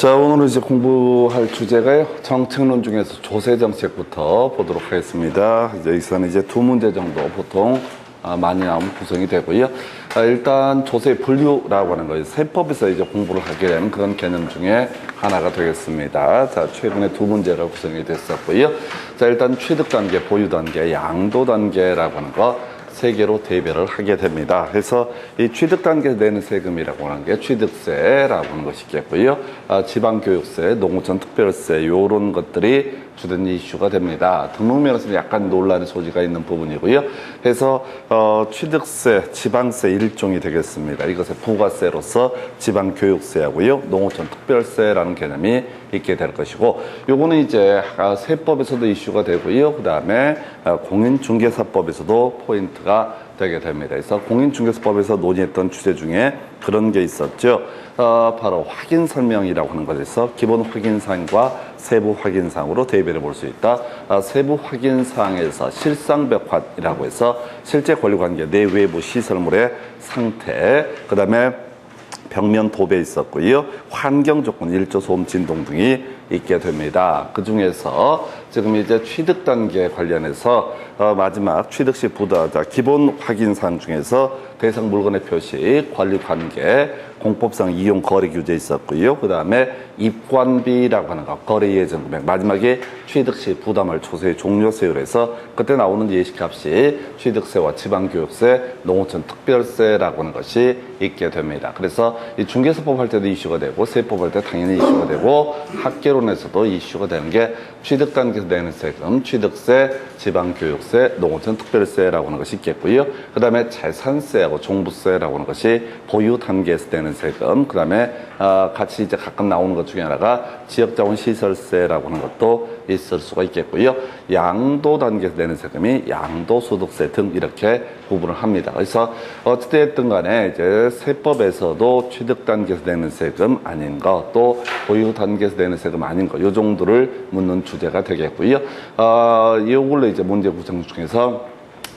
자, 오늘은 이제 공부할 주제가요. 정책론 중에서 조세 정책부터 보도록 하겠습니다. 이제 여기서는 이제 두 문제 정도 보통 많이 나오면 구성이 되고요. 일단 조세 분류라고 하는 거예요. 세법에서 이제 공부를 하게 되는 그런 개념 중에 하나가 되겠습니다. 자, 최근에 두 문제가 구성이 됐었고요. 자, 일단 취득 단계, 보유 단계, 양도 단계라고 하는 거 세 개로 대별을 하게 됩니다. 그래서 이 취득 단계에서 내는 세금이라고 하는 게 취득세라고 하는 것이 있겠고요. 지방교육세, 농어촌 특별세 이런 것들이 주된 이슈가 됩니다. 등록면에서는 약간 논란의 소지가 있는 부분이고요. 그래서 취득세, 지방세 일종이 되겠습니다. 이것의 부가세로서 지방교육세하고요, 농어촌 특별세라는 개념이 있게 될 것이고, 요거는 이제 세법에서도 이슈가 되고요. 그 다음에 공인중개사법에서도 포인트가 되게 됩니다. 그래서 공인중개사법에서 논의했던 주제 중에 그런 게 있었죠. 바로 확인 설명이라고 하는 것에서 기본 확인사항과 세부 확인사항으로 대별해 볼 수 있다. 세부 확인사항에서 실상벽환이라고 해서 실제 권리관계 내 외부 시설물의 상태, 그 다음에 벽면 도배 있었고요. 환경 조건, 일조, 소음, 진동 등이 있게 됩니다. 그 중에서 지금 이제 취득 단계 관련해서 마지막 취득 시 부담자 기본 확인 사항 중에서 대상 물건의 표시, 관리 관계, 공법상 이용 거래 규제 있었고요. 그 다음에 입관비라고 하는 거, 거래 예정 금액, 마지막에 취득 시 부담할 조세의 종료세율 해서 그때 나오는 예시값이 취득세와 지방교육세, 농어촌 특별세라고 하는 것이 있게 됩니다. 그래서 이 중개사법 할 때도 이슈가 되고 세법 할 때 당연히 이슈가 되고 학계론에서도 이슈가 되는 게 취득 단계에서 내는 세금, 취득세, 지방교육세, 농어촌 특별세라고 하는 것이 있겠고요. 그 다음에 재산세하고 종부세라고 하는 것이 보유 단계에서 내는 세금, 그 다음에 같이 이제 가끔 나오는 것 중에 하나가 지역자원시설세라고 하는 것도 있을 수가 있겠고요. 양도 단계에서 내는 세금이 양도소득세 등 이렇게 구분을 합니다. 그래서 어찌됐든 간에 이제 세법에서도 취득 단계에서 내는 세금 아닌 거, 또 보유 단계에서 내는 세금 아닌 거, 요 정도를 묻는 주제가 되겠고요. 이걸로 이제 문제 구성 중에서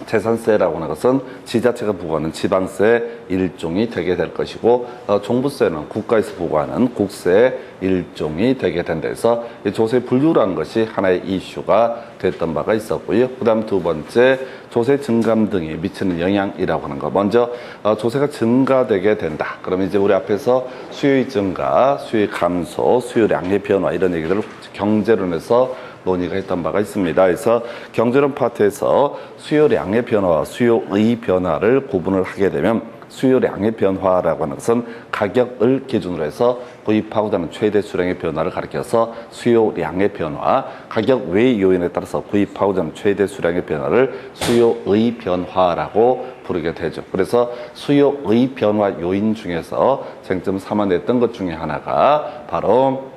재산세라고 하는 것은 지자체가 부과하는 지방세 일종이 되게 될 것이고, 종부세는 국가에서 부과하는 국세 일종이 되게 된다 해서 조세 분류라는 것이 하나의 이슈가 됐던 바가 있었고요. 그 다음 두 번째, 조세 증감 등이 미치는 영향이라고 하는 거. 먼저 조세가 증가되게 된다. 그러면 이제 우리 앞에서 수요의 증가, 수요의 감소, 수요량의 변화 이런 얘기들을 경제론에서 논의가 했던 바가 있습니다. 그래서 경제론 파트에서 수요량의 변화와 수요의 변화를 구분을 하게 되면 수요량의 변화라고 하는 것은 가격을 기준으로 해서 구입하고자 하는 최대 수량의 변화를 가리켜서 수요량의 변화, 가격 외의 요인에 따라서 구입하고자 하는 최대 수량의 변화를 수요의 변화라고 부르게 되죠. 그래서 수요의 변화 요인 중에서 쟁점 삼아냈던 것 중에 하나가 바로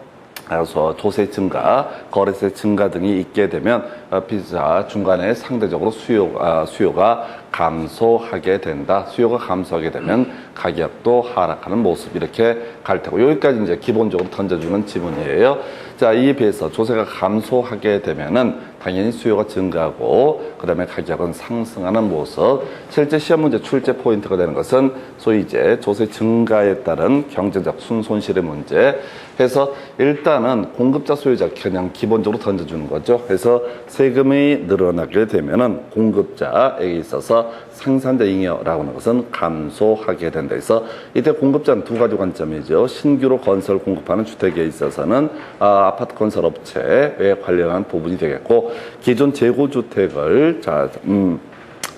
조세 증가, 거래세 증가 등이 있게 되면 비자 중간에 상대적으로 수요가 감소하게 된다. 수요가 감소하게 되면 가격도 하락하는 모습 이렇게 갈 테고, 여기까지 이제 기본적으로 던져주는 지문이에요. 자, 이에 비해서 조세가 감소하게 되면은 당연히 수요가 증가하고 그 다음에 가격은 상승하는 모습. 실제 시험 문제 출제 포인트가 되는 것은 소위 이제 조세 증가에 따른 경제적 순손실의 문제. 해서 일단은 공급자 소유자 그냥 기본적으로 던져주는 거죠. 그래서 세금이 늘어나게 되면은 공급자에게 있어서 생산자 잉여라고 하는 것은 감소하게 된다. 그래서 이때 공급자는 두 가지 관점이죠. 신규로 건설 공급하는 주택에 있어서는 아파트 건설 업체에 관련한 부분이 되겠고, 기존 재고주택을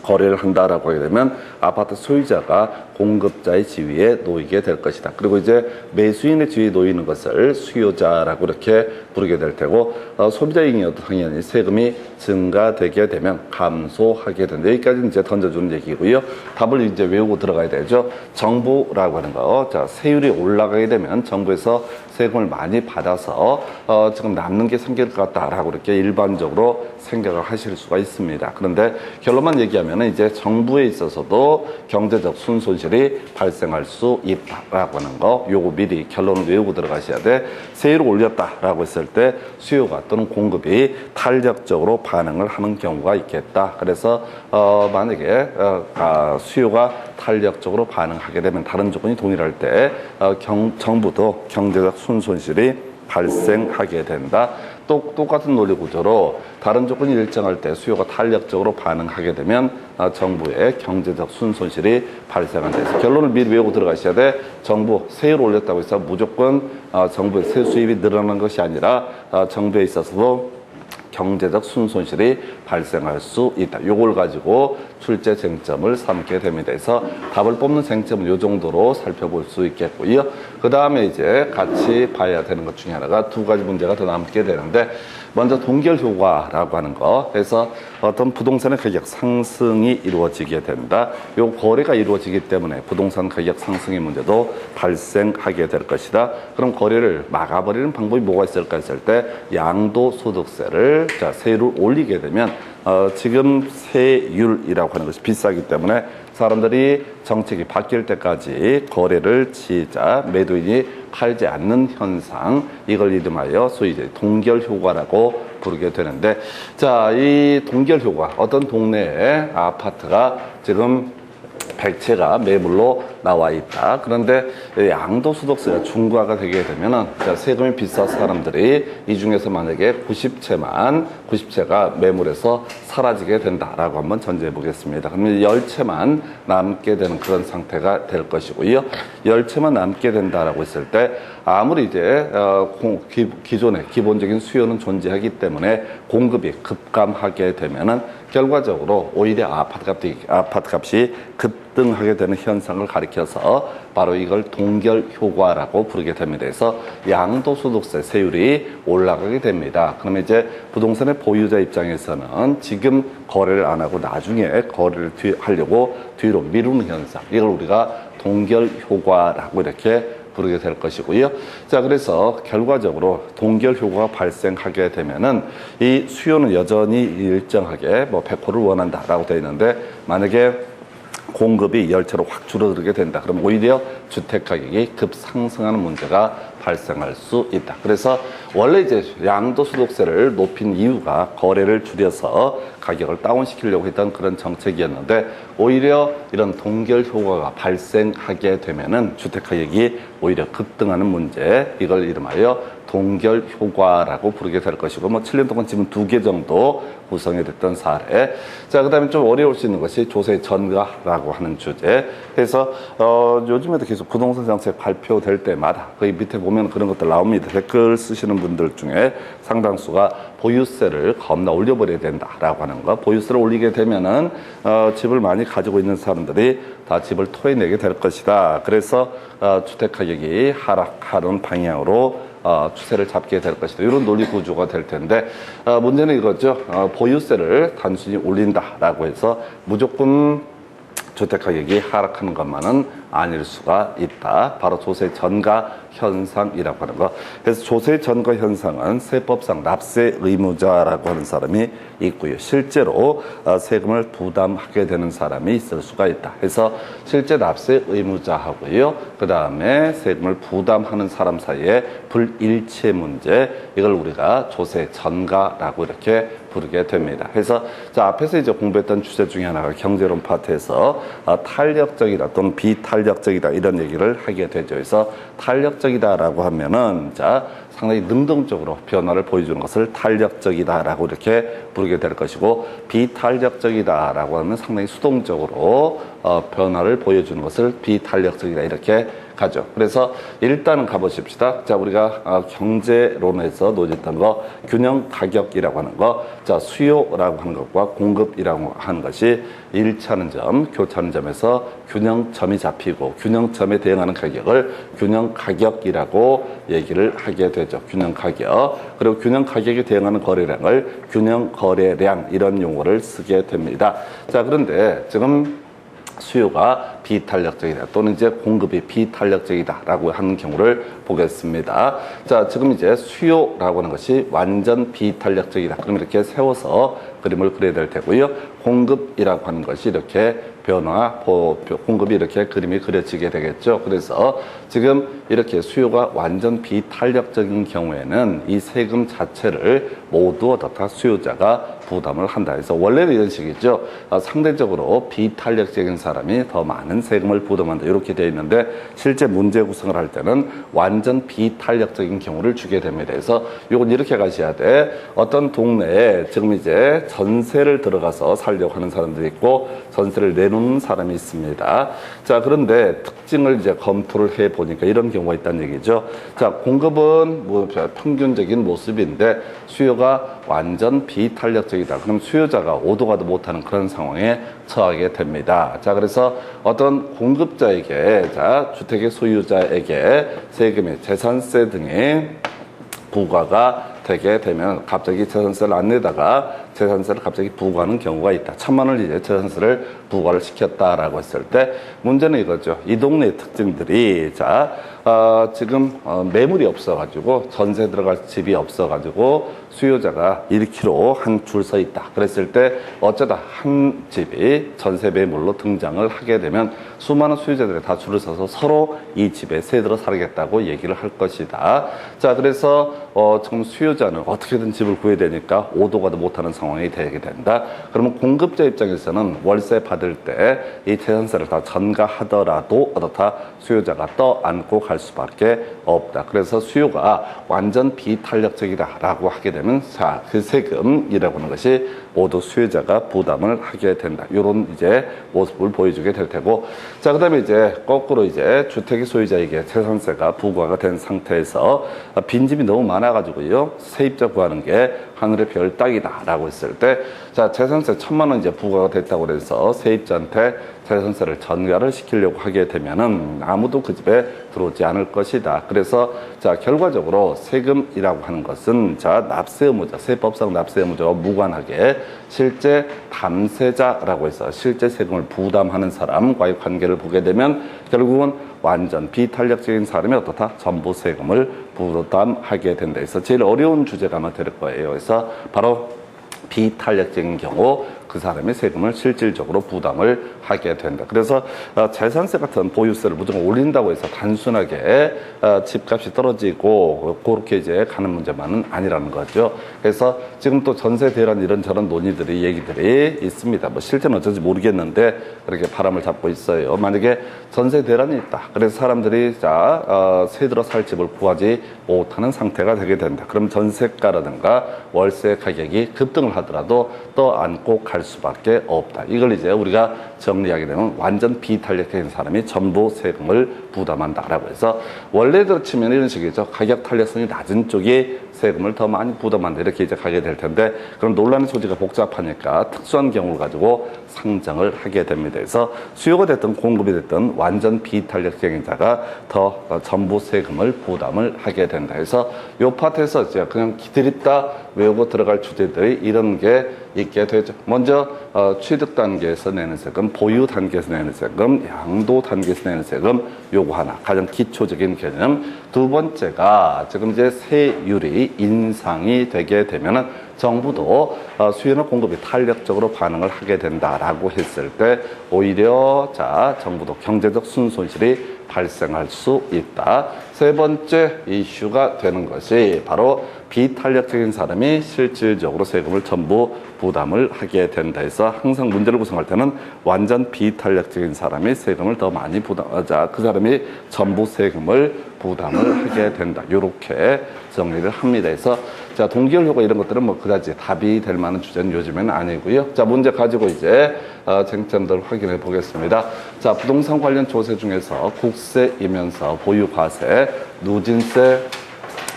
거래를 한다라고 하게 되면 아파트 소유자가 공급자의 지위에 놓이게 될 것이다. 그리고 이제 매수인의 지위에 놓이는 것을 수요자라고 이렇게 부르게 될 테고, 소비자의 잉여도 당연히 세금이 증가되게 되면 감소하게 된다. 여기까지는 이제 던져주는 얘기고요. 답을 이제 외우고 들어가야 되죠. 정부라고 하는 거. 자, 세율이 올라가게 되면 정부에서 세금을 많이 받아서 지금 남는 게 생길 것 같다라고 이렇게 일반적으로 생각을 하실 수가 있습니다. 그런데 결론만 얘기하면 이제 정부에 있어서도 경제적 순손실, 손실이 발생할 수 있다라고 하는 거, 요거 미리 결론을 외우고 들어가셔야 돼. 세율을 올렸다라고 했을 때 수요가 또는 공급이 탄력적으로 반응을 하는 경우가 있겠다. 그래서 만약에 수요가 탄력적으로 반응하게 되면 다른 조건이 동일할 때 정부도 경제적 순손실이 발생하게 된다. 똑같은 논리 구조로 다른 조건이 일정할 때 수요가 탄력적으로 반응하게 되면 정부의 경제적 순손실이 발생한다. 해서 결론을 미리 외우고 들어가셔야 돼. 정부 세율을 올렸다고 해서 무조건 정부의 세 수입이 늘어나는 것이 아니라 정부에 있어서도 경제적 순손실이 발생할 수 있다. 요걸 가지고 출제 쟁점을 삼게 됩니다. 그래서 답을 뽑는 쟁점은 이 정도로 살펴볼 수 있겠고요. 그 다음에 이제 같이 봐야 되는 것 중에 하나가 두 가지 문제가 더 남게 되는데, 먼저 동결 효과라고 하는 거. 그래서 어떤 부동산의 가격 상승이 이루어지게 된다. 요 거래가 이루어지기 때문에 부동산 가격 상승의 문제도 발생하게 될 것이다. 그럼 거래를 막아버리는 방법이 뭐가 있을까 했을 때, 양도소득세를 세율을 올리게 되면 지금 세율이라고 하는 것이 비싸기 때문에 사람들이 정책이 바뀔 때까지 거래를 지자 매도인이 팔지 않는 현상, 이걸 이름하여 소위 이제 동결 효과라고 부르게 되는데, 자, 이 동결 효과, 어떤 동네에 아파트가 지금 100채가 매물로 나와 있다. 그런데 양도소득세가 중과가 되게 되면은 세금이 비싼 사람들이 이 중에서 만약에 90채가 매물에서 사라지게 된다라고 한번 전제해 보겠습니다. 그러면 10채만 남게 되는 그런 상태가 될 것이고요. 10채만 남게 된다라고 했을 때 아무리 이제 기존의 기본적인 수요는 존재하기 때문에 공급이 급감하게 되면은 결과적으로 오히려 아파트 값이 급등하게 되는 현상을 가리켜서 바로 이걸 동결 효과라고 부르게 됩니다. 그래서 양도소득세 세율이 올라가게 됩니다. 그러면 이제 부동산의 보유자 입장에서는 지금 거래를 안 하고 나중에 거래를 하려고 뒤로 미루는 현상, 이걸 우리가 동결 효과라고 이렇게 부르게 될 것이고요. 자, 그래서 결과적으로 동결 효과가 발생하게 되면은 이 수요는 여전히 일정하게 100%를 원한다라고 되어 있는데, 만약에 공급이 10채로 확 줄어들게 된다. 그럼 오히려 주택 가격이 급상승하는 문제가 발생할 수 있다. 그래서 원래 이제 양도소득세를 높인 이유가 거래를 줄여서 가격을 다운시키려고 했던 그런 정책이었는데, 오히려 이런 동결 효과가 발생하게 되면은 주택 가격이 오히려 급등하는 문제, 이걸 이름하여 동결 효과라고 부르게 될 것이고, 7년 동안 지금 2개 정도 구성이 됐던 사례. 자, 그 다음에 좀 어려울 수 있는 것이 조세 전가라고 하는 주제. 그래서 요즘에도 계속 부동산 정책 발표될 때마다 거기 밑에 보면 그런 것들 나옵니다. 댓글 쓰시는 분들 중에 상당수가 보유세를 겁나 올려버려야 된다라고 하는 거. 보유세를 올리게 되면은 집을 많이 가지고 있는 사람들이 다 집을 토해내게 될 것이다. 그래서 주택 가격이 하락하는 방향으로 추세를 잡게 될 것이다. 이런 논리 구조가 될 텐데, 문제는 이거죠. 보유세를 단순히 올린다라고 해서 무조건 주택 가격이 하락하는 것만은 아닐 수가 있다. 바로 조세 전가 현상이라고 하는 거. 그래서 조세 전가 현상은 세법상 납세 의무자라고 하는 사람이 있고요. 실제로 세금을 부담하게 되는 사람이 있을 수가 있다. 그래서 실제 납세 의무자하고요, 그 다음에 세금을 부담하는 사람 사이에 불일치 문제, 이걸 우리가 조세 전가라고 이렇게 부르게 됩니다. 그래서 앞에서 이제 공부했던 주제 중에 하나가 경제론 파트에서 탄력적이다 또는 비탄력적이다 이런 얘기를 하게 되죠. 그래서 탄력적이다라고 하면은 상당히 능동적으로 변화를 보여주는 것을 탄력적이다라고 이렇게 부르게 될 것이고, 비탄력적이다라고 하면 상당히 수동적으로 변화를 보여주는 것을 비탄력적이다 이렇게 가죠. 그래서 일단은 가보십시다. 자, 우리가 경제론에서 논의했던 거 균형 가격이라고 하는 거, 수요라고 하는 것과 공급이라고 하는 것이 일치하는 점, 교차하는 점에서 균형점이 잡히고 균형점에 대응하는 가격을 균형 가격이라고 얘기를 하게 되죠. 균형 가격. 그리고 균형 가격에 대응하는 거래량을 균형 거래량, 이런 용어를 쓰게 됩니다. 자, 그런데 지금 수요가 비탄력적이다 또는 이제 공급이 비탄력적이다라고 하는 경우를 보겠습니다. 자, 지금 이제 수요라고 하는 것이 완전 비탄력적이다. 그럼 이렇게 세워서 그림을 그려야 될 테고요. 공급이라고 하는 것이 이렇게 변화, 공급이 이렇게 그림이 그려지게 되겠죠. 그래서 지금 이렇게 수요가 완전 비탄력적인 경우에는 이 세금 자체를 모두 어떻다 수요자가 부담을 한다 해서 원래는 이런 식이죠. 상대적으로 비탄력적인 사람이 더 많은 세금을 부담한다 이렇게 되어 있는데 실제 문제 구성을 할 때는 완전 비탄력적인 경우를 주게 됩니다. 그래서 이건 이렇게 가셔야 돼. 어떤 동네에 지금 이제 전세를 들어가서 살려고 하는 사람들이 있고 전세를 내놓는 사람이 있습니다. 자, 그런데 특징을 이제 검토를 해 보니까 이런 경우가 있다는 얘기죠. 자, 공급은 뭐 평균적인 모습인데 수요가 완전 비탄력적이다. 그럼 수요자가 오도 가도 못하는 그런 상황에 처하게 됩니다. 자, 그래서 어떤 공급자에게, 자, 주택의 소유자에게 세금의 재산세 등의 부과가 되게 되면 갑자기 재산세를 안 내다가 재산세를 갑자기 부과하는 경우가 있다. 1,000만 원을 이제 재산세를 부과를 시켰다라고 했을 때 문제는 이거죠. 이 동네의 특징들이 자 지금 매물이 없어가지고 전세 들어갈 집이 없어가지고 수요자가 1km 한 줄 서 있다. 그랬을 때 어쩌다 한 집이 전세 매물로 등장을 하게 되면 수많은 수요자들이 다 줄을 서서 서로 이 집에 새들어 살겠다고 얘기를 할 것이다. 자, 그래서 지금 수요자는 어떻게든 집을 구해야 되니까 오도 가도 못하는 상황이 되게 된다. 그러면 공급자 입장에서는 월세 받을 때 이 재산세를 다 전가하더라도 어떻다 수요자가 떠안고 갈 수밖에 없다. 그래서 수요가 완전 비탄력적이다라고 하게 되면 자, 그 세금이라고 하는 것이 모두 수요자가 부담을 하게 된다. 이런 이제 모습을 보여주게 될 테고, 자, 그다음에 이제 거꾸로 이제 주택의 소유자에게 재산세가 부과가 된 상태에서 빈집이 너무 많아가지고요 세입자 구하는 게 하늘의 별 따기다라고 했을 때, 자, 재산세 1,000만 원 이제 부과가 됐다고 그래서 세입자한테 재산세를 전가를 시키려고 하게 되면은 아무도 그 집에 들어오지 않을 것이다. 그래서 자, 결과적으로 세금이라고 하는 것은 자, 납세 의무자, 세법상 납세 의무자와 무관하게 실제 담세자라고 해서 실제 세금을 부담하는 사람과의 관계를 보게 되면 결국은 완전 비탄력적인 사람이 어떻다? 전부 세금을 부담하게 된다. 그래서 제일 어려운 주제가 아마 될 거예요. 그래서 바로 비탄력적인 경우 그 사람의 세금을 실질적으로 부담을 하게 된다. 그래서 재산세 같은 보유세를 무조건 올린다고 해서 단순하게 집값이 떨어지고 그렇게 이제 가는 문제만은 아니라는 거죠. 그래서 지금 또 전세 대란 이런저런 논의들이 얘기들이 있습니다. 뭐 실제는 어쩐지 모르겠는데 그렇게 바람을 잡고 있어요. 만약에 전세 대란이 있다. 그래서 사람들이 자 새 들어 살 집을 구하지 못하는 상태가 되게 된다. 그럼 전세가라든가 월세 가격이 급등을 하더라도 떠안고 갈 수밖에 없다. 이걸 이제 우리가 정리하게 되면 완전 비탄력적인 사람이 전부 세금을 부담한다라고 해서 원래대로 치면 이런 식이죠. 가격 탄력성이 낮은 쪽이 세금을 더 많이 부담한다. 이렇게 이제 가게 될 텐데 그럼 논란의 소지가 복잡하니까 특수한 경우를 가지고 상정을 하게 됩니다. 그래서 수요가 됐든 공급이 됐든 완전 비탄력적인 자가 더 전부 세금을 부담을 하게 된다. 그래서 요 파트에서 이제 그냥 기다렸다 외우고 들어갈 주제들이 이런 게 있게 되죠. 먼저 취득 단계에서 내는 세금, 보유 단계에서 내는 세금, 양도 단계에서 내는 세금, 요거 하나 가장 기초적인 개념. 두 번째가 지금 이제 세율이 인상이 되게 되면은 정부도 수요나 공급이 탄력적으로 반응을 하게 된다라고 했을 때 오히려 자 정부도 경제적 순손실이 발생할 수 있다. 세 번째 이슈가 되는 것이 바로 비탄력적인 사람이 실질적으로 세금을 전부 부담을 하게 된다 해서 항상 문제를 구성할 때는 완전 비탄력적인 사람이 세금을 더 많이 부담하자 그 사람이 전부 세금을 부담을 하게 된다. 이렇게 정리를 합니다. 그래서 자 동기열 효과 이런 것들은 뭐 그다지 답이 될 만한 주제는 요즘에는 아니고요. 자 문제 가지고 이제 쟁점들 확인해 보겠습니다. 자 부동산 관련 조세 중에서 국세이면서 보유과세, 누진세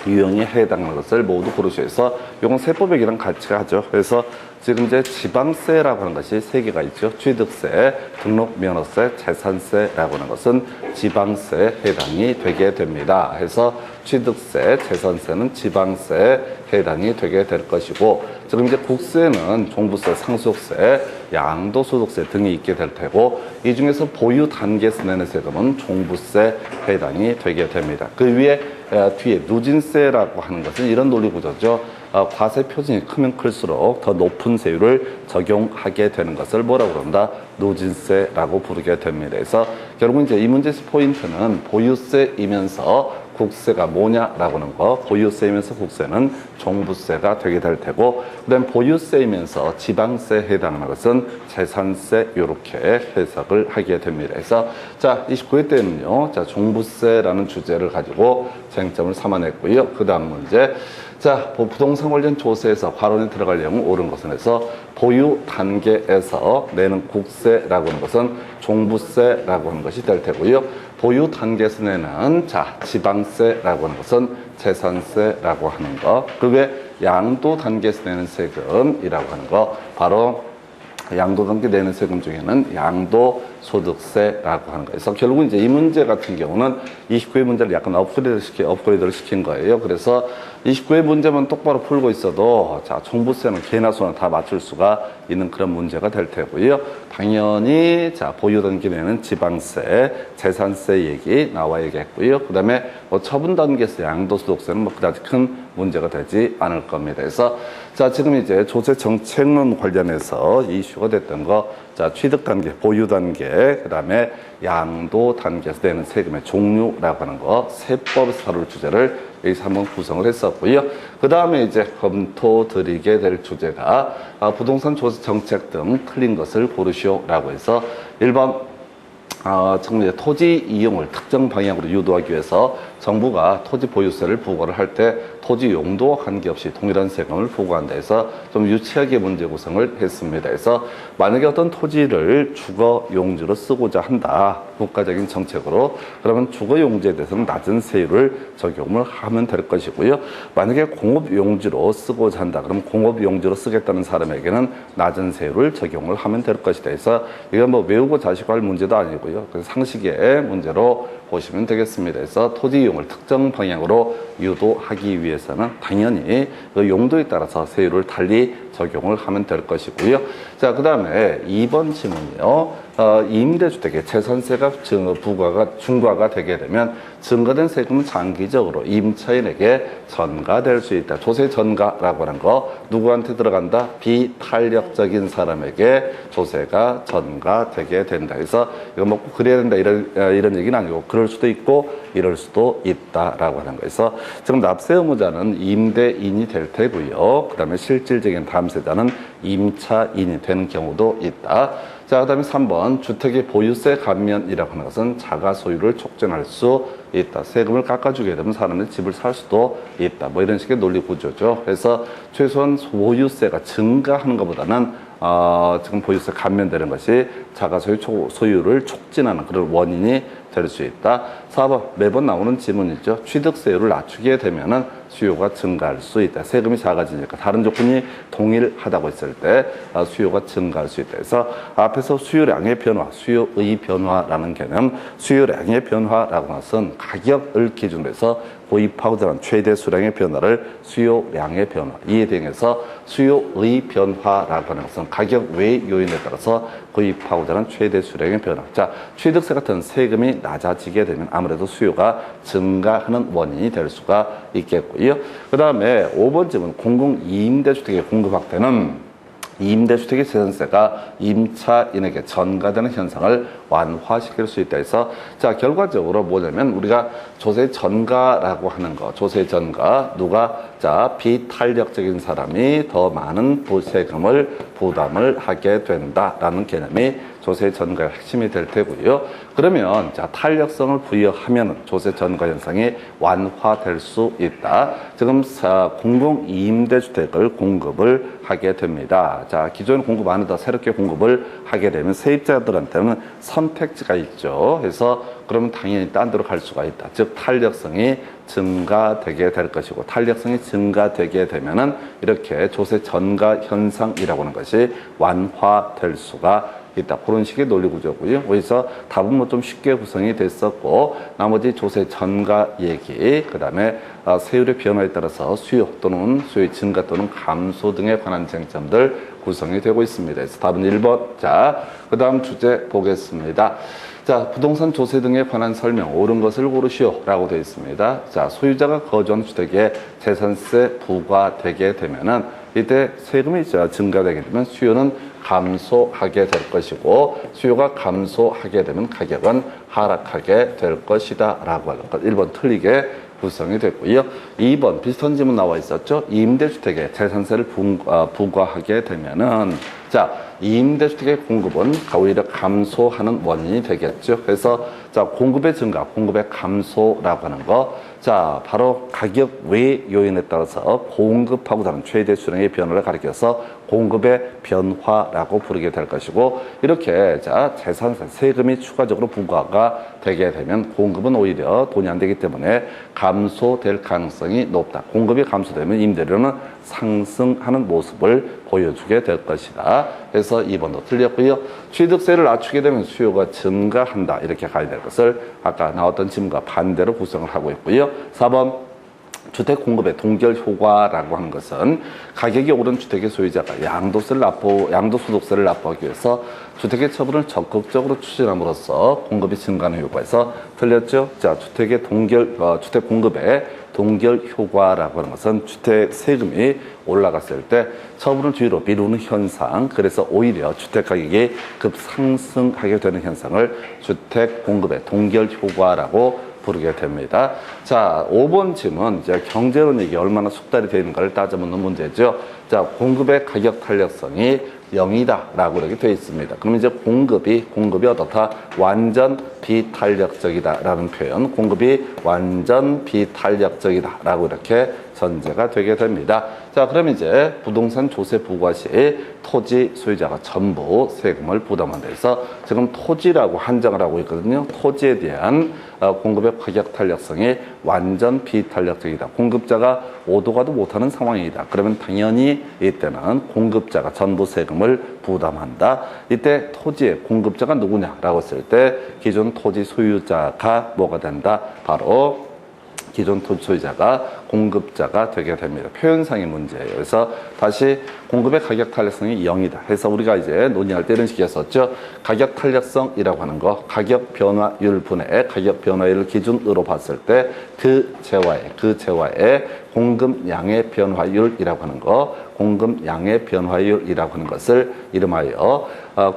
유형에 해당하는 것을 모두 고르셔서 이건 세법액이랑 같이 하죠. 그래서 지금 이제 지방세라고 하는 것이 세 개가 있죠. 취득세, 등록면허세, 재산세라고 하는 것은 지방세에 해당이 되게 됩니다. 해서 취득세, 재산세는 지방세에 해당이 되게 될 것이고 지금 이제 국세는 종부세, 상속세, 양도소득세 등이 있게 될 테고 이 중에서 보유 단계에서 내는 세금은 종부세 해당이 되게 됩니다. 그 위에 뒤에 누진세라고 하는 것은 이런 논리 구조죠. 과세 표준이 크면 클수록 더 높은 세율을 적용하게 되는 것을 뭐라고 그런다? 누진세라고 부르게 됩니다. 그래서 결국은 이제 이 문제에서 포인트는 보유세이면서 국세가 뭐냐라고 하는 거. 보유세이면서 국세는 종부세가 되게 될 테고, 그다음 보유세이면서 지방세에 해당하는 것은 재산세, 이렇게 해석을 하게 됩니다. 그래서 자 29회 때는요, 자 종부세라는 주제를 가지고 쟁점을 삼아냈고요. 그다음 문제. 자, 부동산 관련 조세에서 과론에 들어갈 내용은 옳은 것은 해서 보유 단계에서 내는 국세라고 하는 것은 종부세라고 하는 것이 될 테고요. 보유 단계에서 내는 자 지방세라고 하는 것은 재산세라고 하는 거. 그게 양도 단계에서 내는 세금이라고 하는 거. 바로 양도 단계 내는 세금 중에는 양도소득세라고 하는 거예요. 그래서 결국 이제 이 문제 같은 경우는 29회 문제를 약간 업그레이드를 시킨 거예요. 그래서 29회 문제만 똑바로 풀고 있어도 자 종부세는 개나 소나 다 맞출 수가 있는 그런 문제가 될 테고요. 당연히 자 보유 단계 내는 지방세, 재산세 얘기 나와야겠고요. 그다음에 뭐 처분 단계에서 양도소득세는 뭐 그다지 큰 문제가 되지 않을 겁니다. 그래서 자 지금 이제 조세 정책론 관련해서 이슈가 됐던 거, 자 취득 단계, 보유 단계, 그다음에 양도 단계에서 내는 세금의 종류라고 하는 거, 세법에서 다룰 주제를 여기서 한번 구성을 했었고요. 그 다음에 이제 검토 드리게 될 주제가 부동산 조세 정책 등 틀린 것을 고르시오라고 해서 1번 정부 토지 이용을 특정 방향으로 유도하기 위해서 정부가 토지 보유세를 부과를 할 때 토지 용도와 관계없이 동일한 세금을 부과한다 해서 좀 유치하게 문제 구성을 했습니다. 그래서 만약에 어떤 토지를 주거 용지로 쓰고자 한다, 국가적인 정책으로, 그러면 주거 용지에 대해서는 낮은 세율을 적용을 하면 될 것이고요. 만약에 공업 용지로 쓰고자 한다, 그럼 공업 용지로 쓰겠다는 사람에게는 낮은 세율을 적용을 하면 될 것이다. 그래서 이건 뭐 외우고 자시고 할 문제도 아니고요. 그래서 상식의 문제로 보시면 되겠습니다. 그래서 토지 이용을 특정 방향으로 유도하기 위해서는 당연히 그 용도에 따라서 세율을 달리 적용을 하면 될 것이고요. 자, 그 다음에 2번 질문이요. 임대주택의 재산세가 중과가 되게 되면 증가된 세금은 장기적으로 임차인에게 전가될 수 있다. 조세 전가라고 하는 거, 누구한테 들어간다? 비탄력적인 사람에게 조세가 전가되게 된다. 그래서 이거 먹고 그래야 된다 이런 얘기는 아니고, 그럴 수도 있고 이럴 수도 있다라고 하는 거에서 지금 납세 의무자는 임대인이 될 테고요. 그 다음에 실질적인 담세자는 임차인이 되는 경우도 있다. 자, 그 다음에 3번 주택의 보유세 감면이라고 하는 것은 자가 소유를 촉진할 수 있다. 세금을 깎아주게 되면 사람들이 집을 살 수도 있다. 뭐 이런 식의 논리 구조죠. 그래서 최소한 보유세가 증가하는 것보다는 지금 보유세 감면되는 것이 자가 소유를 촉진하는 그런 원인이 될 수 있다. 4번 매번 나오는 질문이죠. 취득세율을 낮추게 되면은 수요가 증가할 수 있다. 세금이 작아지니까 다른 조건이 동일하다고 했을 때 수요가 증가할 수 있다. 그래서 앞에서 수요량의 변화, 수요의 변화라는 개념, 수요량의 변화라고 하는 것은 가격을 기준으로 해서 구입하고자 하는 최대 수량의 변화를 수요량의 변화, 이에 대해서 수요의 변화라고 하는 것은 가격 외 요인에 따라서 구입하고자 하는 최대 수량의 변화. 자, 취득세 같은 세금이 낮아지게 되면 아무래도 수요가 증가하는 원인이 될 수가 있겠고요. 그 다음에 5번 질문, 공공임대주택의 공급 확대는 임대주택의 재산세가 임차인에게 전가되는 현상을 완화시킬 수 있다 해서, 자 결과적으로 뭐냐면 우리가 조세 전가라고 하는 거, 조세 전가, 누가 자 비탄력적인 사람이 더 많은 세금을 부담을 하게 된다라는 개념이 조세 전가의 핵심이 될 테고요. 그러면 자 탄력성을 부여하면 조세 전가 현상이 완화될 수 있다. 지금 공공임대주택을 공급을 하게 됩니다. 자 기존에 공급 안 하다 새롭게 공급을 하게 되면 세입자들한테는 선택지가 있죠. 그래서 그러면 당연히 딴 데로 갈 수가 있다. 즉 탄력성이 증가되게 될 것이고, 탄력성이 증가되게 되면은 이렇게 조세 전가 현상이라고 하는 것이 완화될 수가 있다. 그런 식의 논리 구조고요. 그래서 답은 뭐 좀 쉽게 구성이 됐었고, 나머지 조세 전가 얘기, 그 다음에 세율의 변화에 따라서 수요 또는 수요의 증가 또는 감소 등에 관한 쟁점들 구성이 되고 있습니다. 그래서 답은 1번. 자, 그 다음 주제 보겠습니다. 자, 부동산 조세 등에 관한 설명, 옳은 것을 고르시오라고 되어 있습니다. 자, 소유자가 거주하는 주택에 재산세 부과되게 되면은 이때 세금이 증가되게 되면 수요는 감소하게 될 것이고, 수요가 감소하게 되면 가격은 하락하게 될 것이다 라고 하는 것. 1번 틀리게 구성이 됐고요. 2번 비슷한 질문 나와 있었죠. 임대주택에 재산세를 부과하게 되면은, 자, 임대주택의 공급은 오히려 감소하는 원인이 되겠죠. 그래서 자, 공급의 증가, 공급의 감소라고 하는 거, 자, 바로 가격 외 요인에 따라서 공급하고 다른 최대 수량의 변화를 가리켜서 공급의 변화라고 부르게 될 것이고, 이렇게 자, 재산세, 세금이 추가적으로 부과가 되게 되면 공급은 오히려 돈이 안 되기 때문에 감소될 가능성이 높다. 공급이 감소되면 임대료는 상승하는 모습을 보여주게 될 것이다. 그래서 2번도 틀렸고요. 취득세를 낮추게 되면 수요가 증가한다. 이렇게 가야 될 것을 아까 나왔던 질문과 반대로 구성을 하고 있고요. 4번 주택 공급의 동결 효과라고 하는 것은 가격이 오른 주택의 소유자가 양도소득세를 납부하기 위해서 주택의 처분을 적극적으로 추진함으로써 공급이 증가하는 효과에서 틀렸죠. 자, 주택 공급의 동결 효과라고 하는 것은 주택 세금이 올라갔을 때 처분을 뒤로 미루는 현상, 그래서 오히려 주택 가격이 급상승하게 되는 현상을 주택 공급의 동결 효과라고 부르게 됩니다. 자, 5번 질문, 이제 경제론익이 얼마나 숙달이 되어 있는가를 따져 묻는 문제죠. 자, 공급의 가격 탄력성이 0이다라고 이렇게 되어 있습니다. 그럼 이제 공급이 어떻다? 완전 비탄력적이다라는 표현, 공급이 완전 비탄력적이다라고 이렇게 전제가 되게 됩니다. 자, 그럼 이제 부동산 조세 부과 시 토지 소유자가 전부 세금을 부담한다 해서 지금 토지라고 한정을 하고 있거든요. 토지에 대한 공급의 가격 탄력성이 완전 비탄력적이다. 공급자가 오도 가도 못하는 상황이다. 그러면 당연히 이때는 공급자가 전부 세금을 부담한다. 이때 토지의 공급자가 누구냐라고 했을 때 기존 토지 소유자가 뭐가 된다? 바로 기존 토지 소유자가 공급자가 되게 됩니다. 표현상의 문제예요. 그래서 다시 공급의 가격 탄력성이 0이다. 해서 우리가 이제 논의할 때 이런 식이었었죠. 가격 탄력성이라고 하는 거, 가격 변화율 분의 가격 변화율을 기준으로 봤을 때 그 재화의 공급량의 변화율이라고 하는 거, 공급량의 변화율이라고 하는 것을 이름하여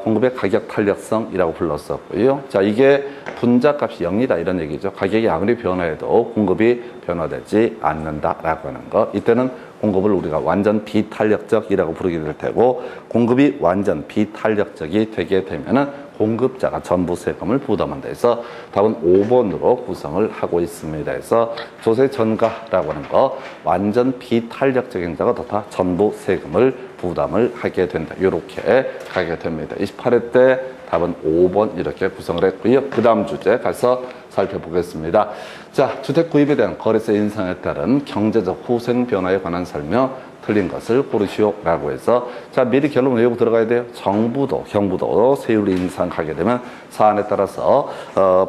공급의 가격 탄력성이라고 불렀었고요. 자, 이게 분자값이 0이다 이런 얘기죠. 가격이 아무리 변화해도 공급이 변화되지 않는다라고 하는 거. 이때는 공급을 우리가 완전 비탄력적이라고 부르게 될 테고, 공급이 완전 비탄력적이 되게 되면은 공급자가 전부 세금을 부담한다 해서 답은 5번으로 구성을 하고 있습니다. 그래서 조세 전가라고 하는 거, 완전 비탄력적인 자가 다 전부 세금을 부담을 하게 된다. 이렇게 가게 됩니다. 28회 때 답은 5번 이렇게 구성을 했고요. 그 다음 주제 가서 살펴보겠습니다. 자, 주택 구입에 대한 거래세 인상에 따른 경제적 후생 변화에 관한 설명, 틀린 것을 고르시오라고 해서, 자, 미리 결론 외우고 들어가야 돼요. 정부도 경부도 세율 인상하게 되면 사안에 따라서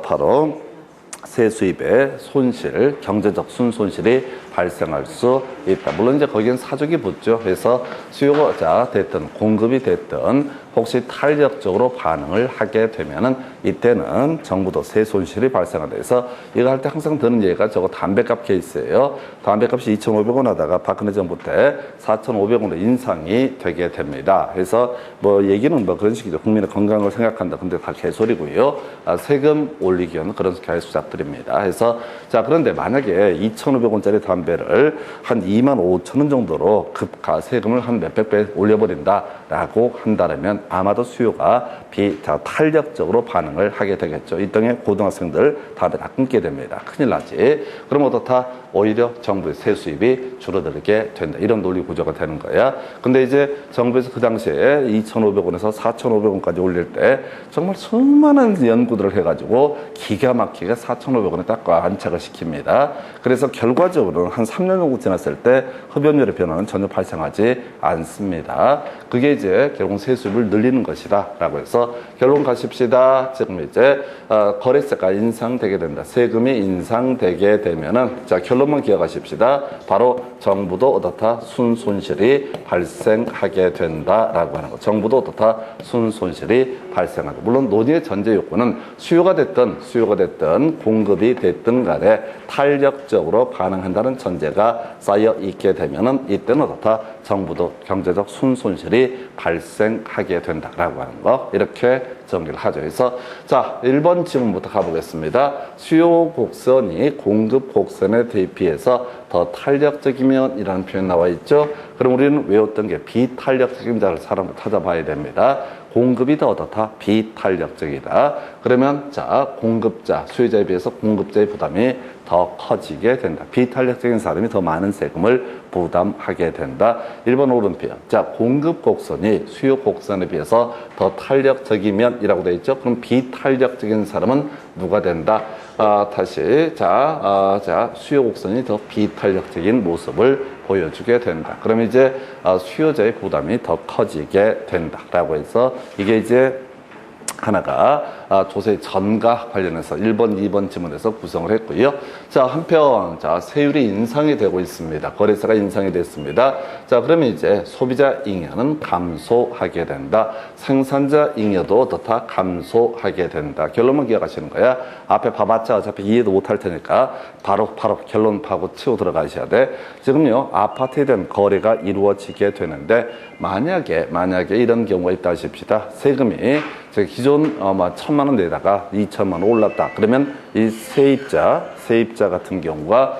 바로 세수입의 손실, 경제적 순손실이 발생할 수 있다. 물론 이제 거기엔 사족이 붙죠. 그래서 수요가 됐든 공급이 됐든 혹시 탄력적으로 반응을 하게 되면은 이때는 정부도 세 손실이 발생한다. 그래서 이거 할 때 항상 드는 얘기가 저거 담배값 케이스예요. 담배값이 2,500원 하다가 박근혜 정부 때 4,500원으로 인상이 되게 됩니다. 그래서 뭐 얘기는 뭐 그런 식이죠. 국민의 건강을 생각한다. 근데 다 개소리고요. 세금 올리기 위한 그런 개수작들입니다. 그래서 자, 그런데 만약에 2,500원짜리 담배를 한 25,000원 정도로 급가 세금을 한 몇백 배 올려버린다라고 한다면 아마도 수요가 탄력적으로 반응을 하게 되겠죠. 이 땅에 고등학생들 담배 다 끊게 됩니다. 큰일 나지. 그럼 어떻다? 오히려 정부의 세수입이 줄어들게 된다. 이런 논리 구조가 되는 거야. 근데 이제 정부에서 그 당시에 2,500원에서 4,500원까지 올릴 때 정말 수많은 연구들을 해가지고 기가 막히게 4,500원에 딱 안착을 시킵니다. 그래서 결과적으로는 한 3년 정도 지났을 때 흡연율의 변화는 전혀 발생하지 않습니다. 그게 이제 결국 세수입을 늘리는 것이다 라고 해서 결론 가십시다. 지금 이제 거래세가 인상되게 된다. 세금이 인상되게 되면은, 자, 결론만 기억하십시다. 바로 정부도 어떻다? 순손실이 발생하게 된다라고 하는 거. 정부도 어떻다? 순손실이 발생하고, 물론 논의의 전제 요건은 수요가 됐든 공급이 됐든 간에 탄력적으로 반응한다는 전제가 쌓여 있게 되면은 이때는 어떻다? 정부도 경제적 순손실이 발생하게 된다라고 하는 거, 이렇게 정리를 하죠. 그래서 자, 1번 질문부터 가보겠습니다. 수요 곡선이 공급 곡선에 대비해서 더 탄력적이면 이라는 표현 나와 있죠. 그럼 우리는 외웠던 게 비탄력적인 자를 사람을 찾아봐야 됩니다. 공급이 더 어떻다? 비탄력적이다. 그러면 자, 공급자, 수요자에 비해서 공급자의 부담이 더 커지게 된다. 비탄력적인 사람이 더 많은 세금을 부담하게 된다. 1번 오른편. 자, 공급 곡선이 수요 곡선에 비해서 더 탄력적이면 이라고 되어 있죠. 그럼 비탄력적인 사람은 누가 된다? 다시 자, 수요 곡선이 더 비탄력적인 모습을 보여주게 된다. 그럼 이제 수요자의 부담이 더 커지게 된다라고 해서 이게 이제 하나가 조세 전가 관련해서 1번, 2번 지문에서 구성을 했고요. 자, 한편 자, 세율이 인상이 되고 있습니다. 거래세가 인상이 됐습니다. 자, 그러면 이제 소비자 잉여는 감소하게 된다. 생산자 잉여도 어떻다? 감소하게 된다. 결론만 기억하시는 거야. 앞에 봐봤자 어차피 이해도 못할 테니까 바로 결론 파고 치고 들어가셔야 돼. 지금요, 아파트에 대한 거래가 이루어지게 되는데 만약에 이런 경우가 있다 하십시다. 세금이 기존 1,000만 원 내다가 2천만 원 올랐다. 그러면 이 세입자 같은 경우가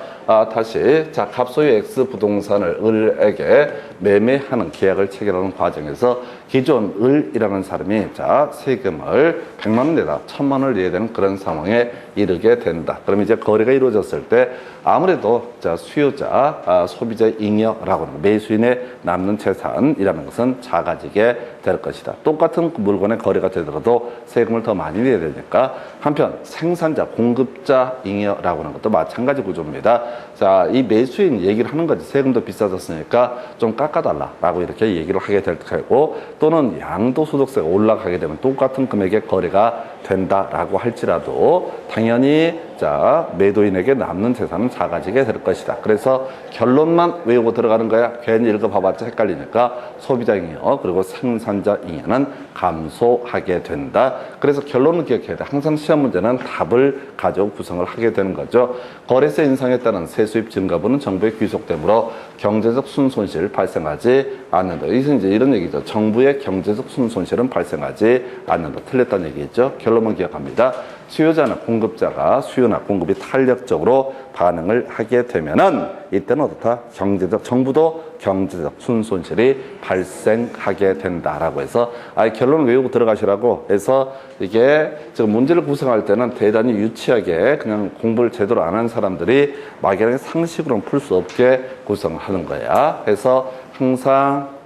다시 자, 갑소유 X 부동산을 을에게 매매하는 계약을 체결하는 과정에서 기존 을이라는 사람이 자, 세금을 100만 원 내다 1,000만 원을 내야 되는 그런 상황에 이르게 된다. 그럼 이제 거래가 이루어졌을 때 아무래도 자, 수요자, 소비자 잉여라고 하는 매수인의 남는 재산이라는 것은 작아지게 될 것이다. 똑같은 물건의 거래가 되더라도 세금을 더 많이 내야 되니까 한편 생산자, 공급자 잉여라고 하는 것도 마찬가지 구조입니다. 자, 이 매수인 얘기를 하는 거지. 세금도 비싸졌으니까 좀 깎아달라라고 이렇게 얘기를 하게 될 테고, 또는 양도소득세가 올라가게 되면 똑같은 금액의 거래가 된다라고 할지라도 당연히 자, 매도인에게 남는 재산은 작아지게 될 것이다. 그래서 결론만 외우고 들어가는 거야. 괜히 읽어봐봤자 헷갈리니까 소비자 잉여 그리고 생산자 잉여는 감소하게 된다. 그래서 결론을 기억해야 돼. 항상 시험 문제는 답을 가지고 구성을 하게 되는 거죠. 거래세 인상에 따른 세수입 증가분은 정부에 귀속되므로 경제적 순손실 발생하지 않는다. 이것은 이제 이런 얘기죠. 정부의 경제적 순손실은 발생하지 않는다. 틀렸다는 얘기죠. 결론만 기억합니다. 수요자나 공급자가 수요나 공급이 탄력적으로 반응을 하게 되면은 이때는 어떻다? 정부도 경제적 순손실이 발생하게 된다라고 해서 결론을 외우고 들어가시라고 해서 이게 지금 문제를 구성할 때는 대단히 유치하게 그냥 공부를 제대로 안 한 사람들이 막연하게 상식으로는 풀 수 없게 구성하는 거야. 그래서 항상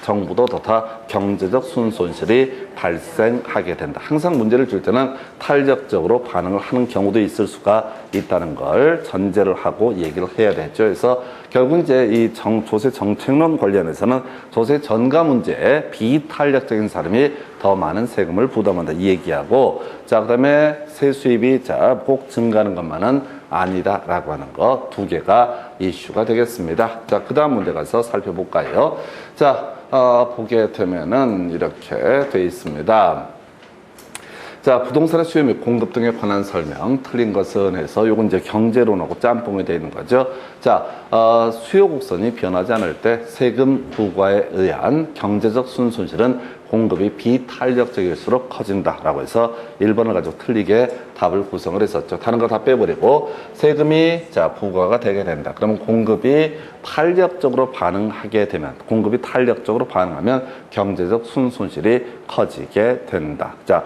정부도 더 경제적 순손실이 발생하게 된다. 항상 문제를 줄 때는 탄력적으로 반응을 하는 경우도 있을 수가 있다는 걸 전제를 하고 얘기를 해야 되죠. 그래서 결국 이제 이 조세 정책론 관련해서는 조세 전가 문제에 비탄력적인 사람이 더 많은 세금을 부담한다 이 얘기하고, 자, 그다음에 세수입이 꼭 증가하는 것만은 아니다라고 하는 거 두 개가 이슈가 되겠습니다. 자, 그 다음 문제 가서 살펴볼까요? 자, 보게 되면은 이렇게 돼 있습니다. 자, 부동산의 수요 및 공급 등에 관한 설명, 틀린 것은 해서 요건 이제 경제론하고 짬뽕이 되어 있는 거죠. 자, 수요 곡선이 변하지 않을 때 세금 부과에 의한 경제적 순손실은 공급이 비탄력적일수록 커진다라고 해서 1번을 가지고 틀리게 답을 구성을 했었죠. 다른 거 다 빼버리고 세금이 자, 부과가 되게 된다. 그러면 공급이 탄력적으로 반응하게 되면, 공급이 탄력적으로 반응하면 경제적 순손실이 커지게 된다. 자,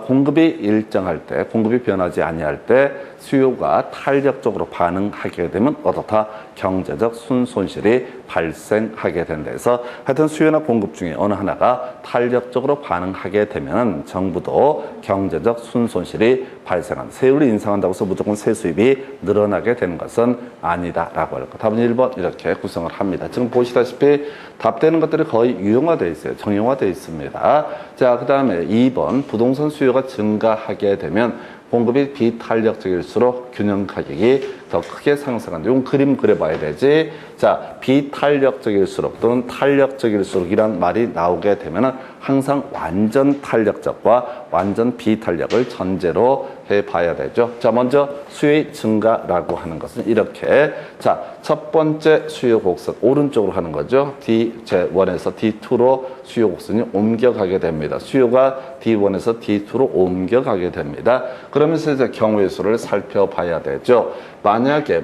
공급이 일정할 때, 공급이 변하지 아니할 때 수요가 탄력적으로 반응하게 되면 어떻다? 경제적 순손실이 발생하게 된다. 해서 하여튼 수요나 공급 중에 어느 하나가 탄력적으로 반응하게 되면 정부도 경제적 순손실이 발생한다. 세율을 인상한다고 해서 무조건 세수입이 늘어나게 되는 것은 아니다라고 할 것. 답은 1번 이렇게 구성을 합니다. 지금 보시다시피 답되는 것들이 거의 유형화되어 있어요. 정형화되어 있습니다. 자, 그 다음에 2번 부동산 수요가 증가하게 되면 공급이 비탄력적일수록 균형 가격이 더 크게 상승한다. 이건 그림 그려봐야 되지. 자, 비탄력적일수록 또는 탄력적일수록 이란 말이 나오게 되면은 항상 완전 탄력적과 완전 비탄력을 전제로 해봐야 되죠. 자, 먼저 수요의 증가라고 하는 것은 이렇게. 자, 첫 번째 수요 곡선 오른쪽으로 하는 거죠. D1에서 D2로 수요 곡선이 옮겨가게 됩니다. 수요가 D1에서 D2로 옮겨가게 됩니다. 그러면서 이제 경우의 수를 살펴봐야 되죠. 만약에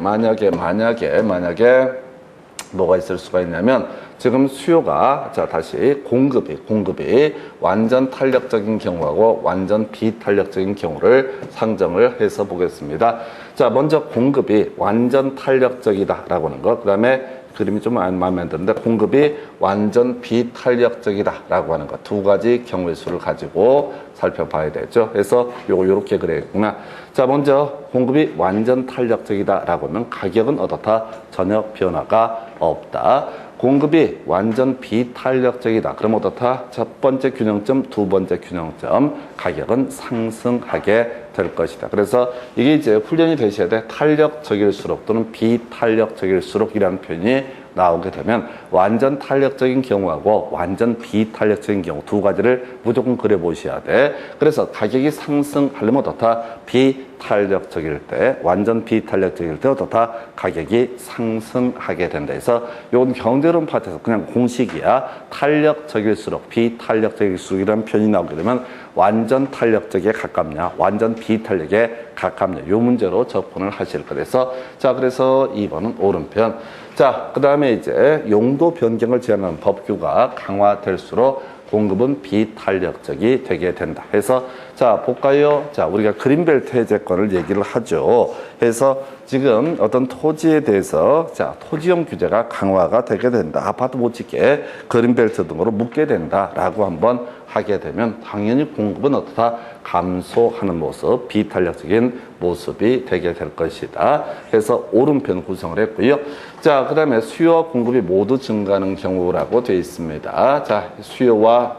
뭐가 있을 수가 있냐면 지금 수요가 자 다시 공급이 완전 탄력적인 경우하고 완전 비탄력적인 경우를 상정을 해서 보겠습니다. 자, 먼저 공급이 완전 탄력적이다라고 하는 것, 그다음에 그림이 좀 마음에 안 드는데 공급이 완전 비탄력적이다라고 하는 것, 두 가지 경우의 수를 가지고 살펴봐야 되죠. 그래서 요렇게 그려야겠구나. 자, 먼저 공급이 완전 탄력적이다라고 하면 가격은 어떻다? 전혀 변화가 없다. 공급이 완전 비탄력적이다. 그럼 어떻다? 첫 번째 균형점, 두 번째 균형점 가격은 상승하게 될 것이다. 그래서 이게 이제 훈련이 되셔야 돼. 탄력적일수록 또는 비탄력적일수록이라는 표현이 나오게 되면 완전 탄력적인 경우하고 완전 비탄력적인 경우 두 가지를 무조건 그려보셔야 돼. 그래서 가격이 상승하려면 어떻다? 비탄력적일 때, 완전 비탄력적일 때 어떻다? 가격이 상승하게 된다. 그래서 이건 경제론 파트에서 그냥 공식이야. 탄력적일수록, 비탄력적일수록이라는 표현이 나오게 되면 완전 탄력적에 가깝냐, 완전 비탄력에 가깝냐, 이 문제로 접근을 하실 거라서 자, 그래서 2번은 오른편. 자, 그 다음에 이제 용도 변경을 제한하는 법규가 강화될수록 공급은 비탄력적이 되게 된다. 해서 자, 볼까요? 자, 우리가 그린벨트 해제권을 얘기를 하죠. 해서 지금 어떤 토지에 대해서 자, 토지용 규제가 강화가 되게 된다. 아파트 못 짓게 그린벨트 등으로 묶게 된다라고 한번 하게 되면 당연히 공급은 어떻다? 감소하는 모습, 비탄력적인 모습이 되게 될 것이다. 그래서 오른편 구성을 했고요. 자, 그 다음에 수요와 공급이 모두 증가하는 경우라고 되어 있습니다. 자, 수요와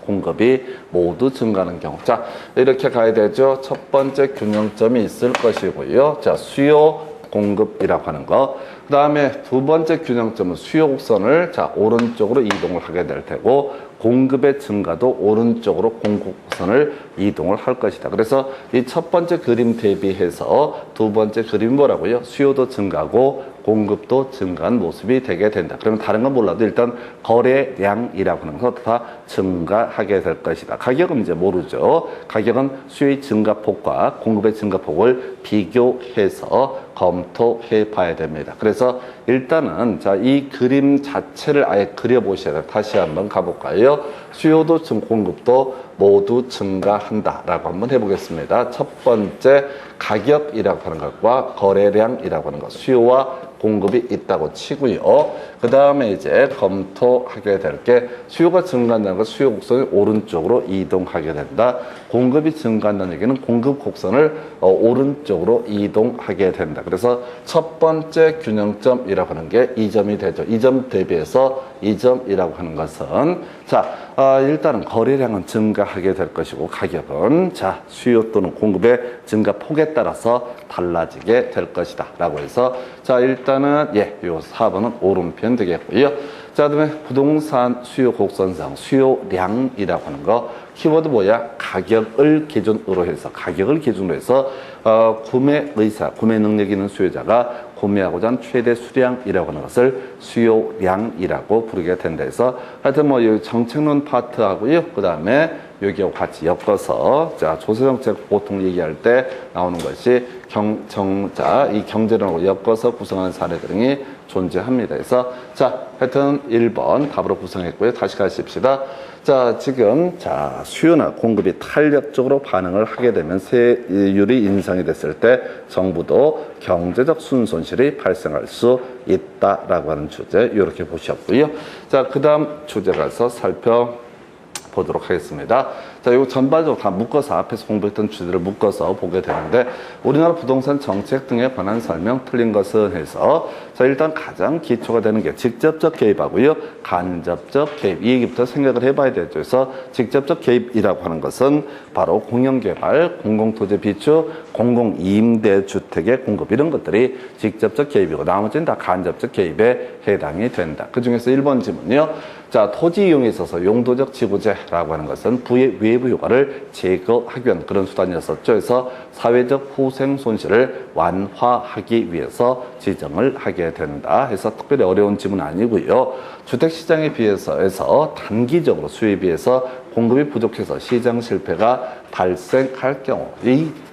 공급이 모두 증가하는 경우. 자, 이렇게 가야 되죠. 첫 번째 균형점이 있을 것이고요. 자, 수요, 공급이라고 하는 거. 그 다음에 두 번째 균형점은 수요 곡선을 자, 오른쪽으로 이동을 하게 될 테고, 공급의 증가도 오른쪽으로 공급 곡선을 이동을 할 것이다. 그래서 이 첫 번째 그림 대비해서 두 번째 그림이 뭐라고요? 수요도 증가하고 공급도 증가한 모습이 되게 된다. 그러면 다른 건 몰라도 일단 거래량이라고 하는 것 다 증가하게 될 것이다. 가격은 이제 모르죠. 가격은 수요의 증가폭과 공급의 증가폭을 비교해서 검토해 봐야 됩니다. 그래서 일단은 자, 이 그림 자체를 아예 그려보셔야 돼요. 다시 한번 가볼까요? 수요도 공급도 모두 증가한다라고 한번 해보겠습니다. 첫 번째 가격이라고 하는 것과 거래량이라고 하는 것, 수요와 공급이 있다고 치고요. 그 다음에 이제 검토하게 될 게 수요가 증가한다는 것, 수요 곡선이 오른쪽으로 이동하게 된다. 공급이 증가한다는 얘기는 공급 곡선을 오른쪽으로 이동하게 된다. 그래서 첫 번째 균형점이라고 하는 게 이 점이 되죠. 이 점 대비해서 이 점이라고 하는 것은 자, 일단은 거래량은 증가하게 될 것이고 가격은 자, 수요 또는 공급의 증가폭에 따라서 달라지게 될 것이다 라고 해서 자, 일단은 요 4번은 오른편 되겠고요. 자, 그다음에 부동산 수요 곡선상 수요량이라고 하는 거, 키워드 뭐야? 가격을 기준으로 해서 구매 의사, 구매 능력 있는 수요자가 구매하고자 하는 최대 수량이라고 하는 것을 수요량이라고 부르게 된다 해서 하여튼 뭐 이 정책론 파트하고요. 그 다음에 여기하고 같이 엮어서 자, 조세정책 보통 얘기할 때 나오는 것이 이 경제론하고 엮어서 구성하는 사례 등이 존재합니다. 그래서 자, 하여튼 1번 답으로 구성했고요. 다시 가십시다. 자, 지금 자, 수요나 공급이 탄력적으로 반응을 하게 되면 세율이 인상이 됐을 때 정부도 경제적 순손실이 발생할 수 있다라고 하는 주제 이렇게 보셨고요. 자, 그 다음 주제 가서 보도록 하겠습니다. 자, 이거 전반적으로 다 묶어서 앞에서 공부했던 주제를 묶어서 보게 되는데, 우리나라 부동산 정책 등에 관한 설명 틀린 것은 해서, 자, 일단 가장 기초가 되는 게 직접적 개입하고요, 간접적 개입. 이 얘기부터 생각을 해봐야 되죠. 그래서 직접적 개입이라고 하는 것은 바로 공영개발, 공공토지 비축, 공공임대주택의 공급, 이런 것들이 직접적 개입이고, 나머지는 다 간접적 개입에 해당이 된다. 그 중에서 1번 지문요. 자, 토지 이용에 있어서 용도적 지구재라고 하는 것은 부의 외부 효과를 제거하기 위한 그런 수단이었었죠. 그래서 사회적 후생 손실을 완화하기 위해서 지정을 하게 된다. 해서 특별히 어려운 지문은 아니고요. 주택시장에 비해서 단기적으로 수요에 비해서 공급이 부족해서 시장 실패가 발생할 경우,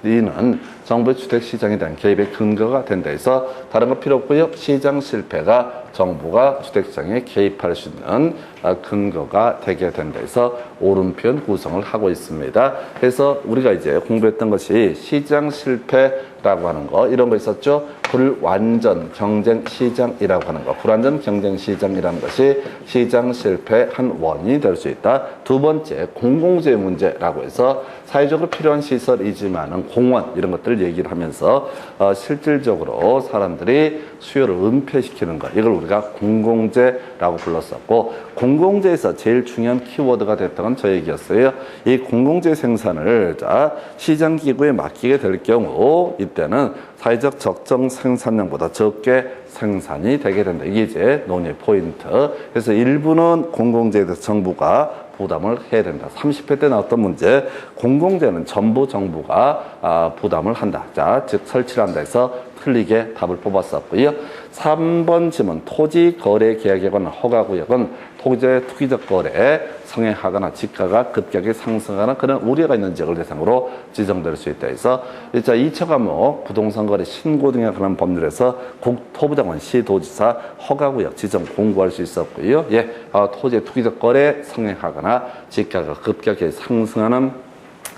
이는 정부의 주택시장에 대한 개입의 근거가 된다 해서 다른 거 필요 없고요. 시장 실패가 정부가 주택시장에 개입할 수 있는 근거가 되게 된다 해서 옳은 표현 구성을 하고 있습니다. 그래서 우리가 이제 공부했던 것이 시장 실패라고 하는 거, 이런 거 있었죠. 불완전 경쟁 시장이라고 하는 거, 불완전 경쟁 시장이라는 것이 시장 실패의 한 원인이 될 수 있다. 두 번째, 공공재 문제라고 해서 사회적으로 필요한 시설이지만은 공원, 이런 것들을 얘기를 하면서 실질적으로 사람들이 수요를 은폐시키는 것, 이걸 우리가 공공재라고 불렀었고, 공공재에서 제일 중요한 키워드가 됐던 건 저 얘기였어요. 이 공공재 생산을 시장 기구에 맡기게 될 경우, 이때는 사회적 적정 생산량보다 적게 생산이 되게 된다. 이게 이제 논의 포인트. 그래서 일부는 공공재에 대해서 정부가 부담을 해야 된다. 30회 때 나왔던 문제, 공공재는 전부 정부가 부담을 한다. 자, 즉 설치를 한다 해서 틀리게 답을 뽑았었고요. 3번 지문, 토지 거래 계약에 관한 허가구역은 토지의 투기적 거래에 성행하거나 지가가 급격히 상승하는 그런 우려가 있는 지역을 대상으로 지정될 수 있다 해서, 자, 2차 과목 부동산 거래 신고 등에 관한 법률에서 국토부장관, 시도지사 허가구역 지정 공고할 수 있었고요. 예, 토지의 투기적 거래 성행하거나 지가가 급격히 상승하는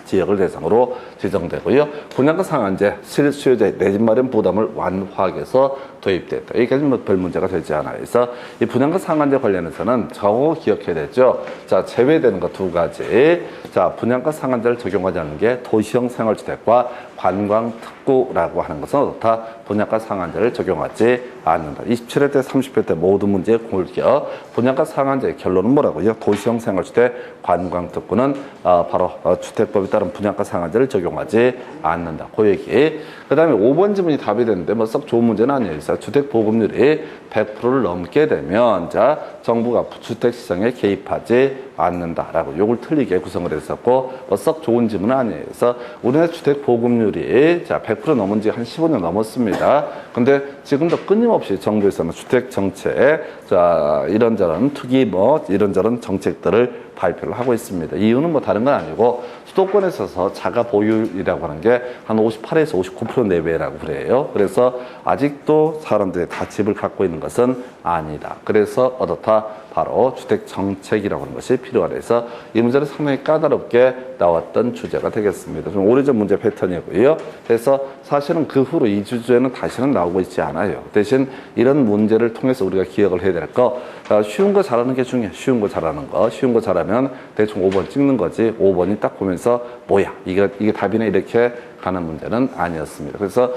지역을 대상으로 지정되고요. 분양가 상한제, 실수요자 내 집 마련 부담을 완화하기 위해서 도입됐다. 여기까지는 뭐 별 문제가 되지 않아요. 그래서 이 분양가 상한제 관련해서는 저거 기억해야 되죠. 자, 제외되는 거 두 가지. 자, 분양가 상한제를 적용하지 않는 게 도시형 생활주택과 관광특구라고 하는 것은 어떻다? 분양가 상한제를 적용하지 않는다. 27회 때 30회 때 모든 문제의 골격. 분양가 상한제의 결론은 뭐라고요? 도시형 생활주택, 관광특구는 바로 주택법에 따른 분양가 상한제를 적용하지 않는다. 그 얘기. 그 다음에 5번 지문이 답이 됐는데 뭐 썩 좋은 문제는 아니에요. 주택 보급률이 100%를 넘게 되면 자, 정부가 주택시장에 개입하지 않는다라고 요걸 틀리게 구성을 했었고, 뭐 썩 좋은 질문은 아니에요. 그래서 우리나라 주택 보급률이 자, 100% 넘은 지 한 15년 넘었습니다. 근데 지금도 끊임없이 정부에서는 주택 정책, 자, 이런저런 투기 뭐 이런저런 정책들을 발표를 하고 있습니다. 이유는 뭐 다른 건 아니고 수도권에 있어서 자가 보유율이라고 하는 게 한 58에서 59% 내외라고 그래요. 그래서 아직도 사람들이 다 집을 갖고 있는 것은 아니다. 그래서 어떻다? 바로 주택 정책이라고 하는 것이 필요하다 해서 이 문제는 상당히 까다롭게 나왔던 주제가 되겠습니다. 좀 오래전 문제 패턴이고요. 그래서 사실은 그 후로 이 주제는 다시는 나오고 있지 않아요. 대신 이런 문제를 통해서 우리가 기억을 해야 될 거, 쉬운 거 잘하는 게 중요해. 쉬운 거 잘하는 거. 쉬운 거 잘하면 대충 5번 찍는 거지. 5번이 딱 보면서 뭐야, 이게 답이네, 이렇게 가는 문제는 아니었습니다. 그래서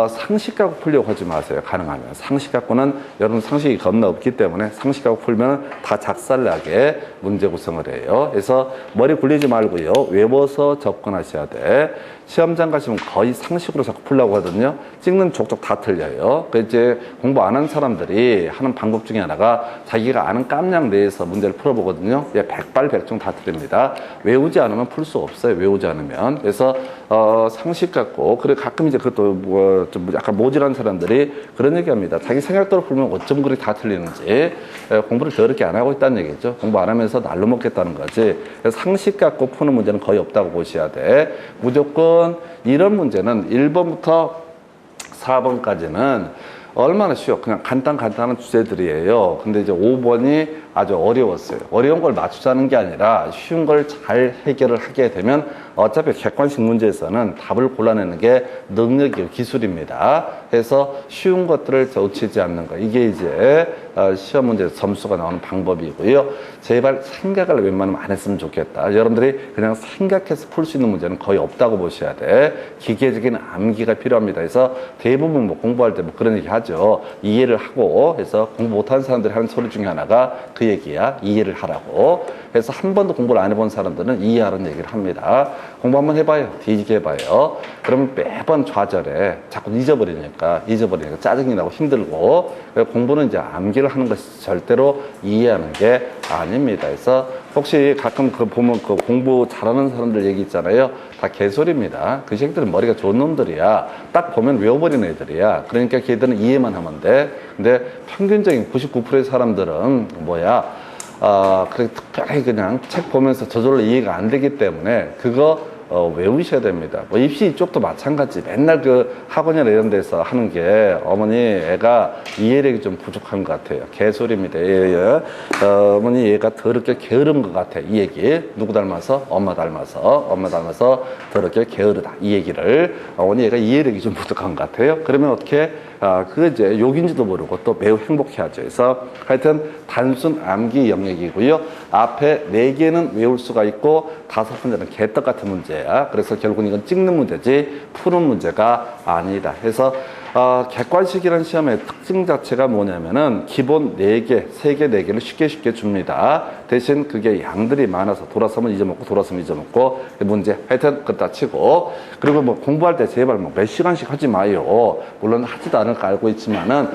상식 갖고 풀려고 하지 마세요. 가능하면. 상식 갖고는 여러분 상식이 겁나 없기 때문에 상식 갖고 풀면 다 작살나게 문제 구성을 해요. 그래서 머리 굴리지 말고요. 외워서 접근하셔야 돼. 시험장 가시면 거의 상식으로 자꾸 풀려고 하거든요. 찍는 족족 다 틀려요. 그 이제 공부 안 하는 사람들이 하는 방법 중에 하나가 자기가 아는 깜냥 내에서 문제를 풀어보거든요. 예, 백발백중 다 틀립니다. 외우지 않으면 풀 수 없어요. 외우지 않으면. 그래서 상식 갖고, 그래 가끔 이제 그것도 뭐 좀 약간 모질한 사람들이 그런 얘기합니다. 자기 생각대로 풀면 어쩜 그리 다 틀리는지. 공부를 더럽게 안 하고 있다는 얘기죠. 공부 안 하면서 날로 먹겠다는 거지. 그래서 상식 갖고 푸는 문제는 거의 없다고 보셔야 돼. 무조건 이런 문제는 1번부터 4번까지는 얼마나 쉬워. 그냥 간단한 주제들이에요. 근데 이제 5번이 아주 어려웠어요. 어려운 걸 맞추자는 게 아니라 쉬운 걸 잘 해결을 하게 되면 어차피 객관식 문제에서는 답을 골라내는 게 능력이고 기술입니다. 그래서 쉬운 것들을 놓치지 않는 거. 이게 이제 시험 문제에서 점수가 나오는 방법이고요. 제발 생각을 웬만하면 안 했으면 좋겠다. 여러분들이 그냥 생각해서 풀 수 있는 문제는 거의 없다고 보셔야 돼. 기계적인 암기가 필요합니다. 그래서 대부분 뭐 공부할 때 뭐 그런 얘기 하죠. 이해를 하고 해서 공부 못하는 사람들이 하는 소리 중에 하나가 그 얘기야. 이해를 하라고. 그래서 한 번도 공부를 안 해본 사람들은 이해하라는 얘기를 합니다. 공부 한번 해봐요. 뒤지게 해봐요. 그러면 매번 좌절해. 자꾸 잊어버리니까 짜증이 나고 힘들고. 공부는 이제 암기를 하는 것이 절대로 이해하는 게 아닙니다. 그래서 혹시 가끔 그 보면 그 공부 잘하는 사람들 얘기 있잖아요. 다 개소리입니다. 그 새끼들은 머리가 좋은 놈들이야. 딱 보면 외워버리는 애들이야. 그러니까 걔들은 이해만 하면 돼. 근데 평균적인 99%의 사람들은 뭐야? 그래, 특별히 그냥 책 보면서 저절로 이해가 안 되기 때문에 그거 외우셔야 됩니다. 뭐 입시 이쪽도 마찬가지. 맨날 그 학원이나 이런 데서 하는 게 어머니 애가 이해력이 좀 부족한 것 같아요. 개소리입니다. 어머니 얘가 더럽게 게으른 것 같아. 이 얘기. 누구 닮아서? 엄마 닮아서 더럽게 게으르다. 이 얘기를. 어머니 얘가 이해력이 좀 부족한 것 같아요. 그러면 어떻게? 그거 이제 욕인지도 모르고 또 매우 행복해 하죠. 그래서 하여튼 단순 암기 영역이고요. 앞에 4개는 외울 수가 있고 5번째는 개떡 같은 문제야. 그래서 결국은 이건 찍는 문제지 푸는 문제가 아니다. 그래서 객관식이라는 시험의 특징 자체가 뭐냐면은 기본 4개, 3개, 4개를 쉽게 줍니다. 대신 그게 양들이 많아서 돌아서면 잊어먹고 문제 하여튼 그렇다 치고 그리고 뭐 공부할 때 제발 뭐 몇 시간씩 하지 마요. 물론 하지도 않을 거 알고 있지만은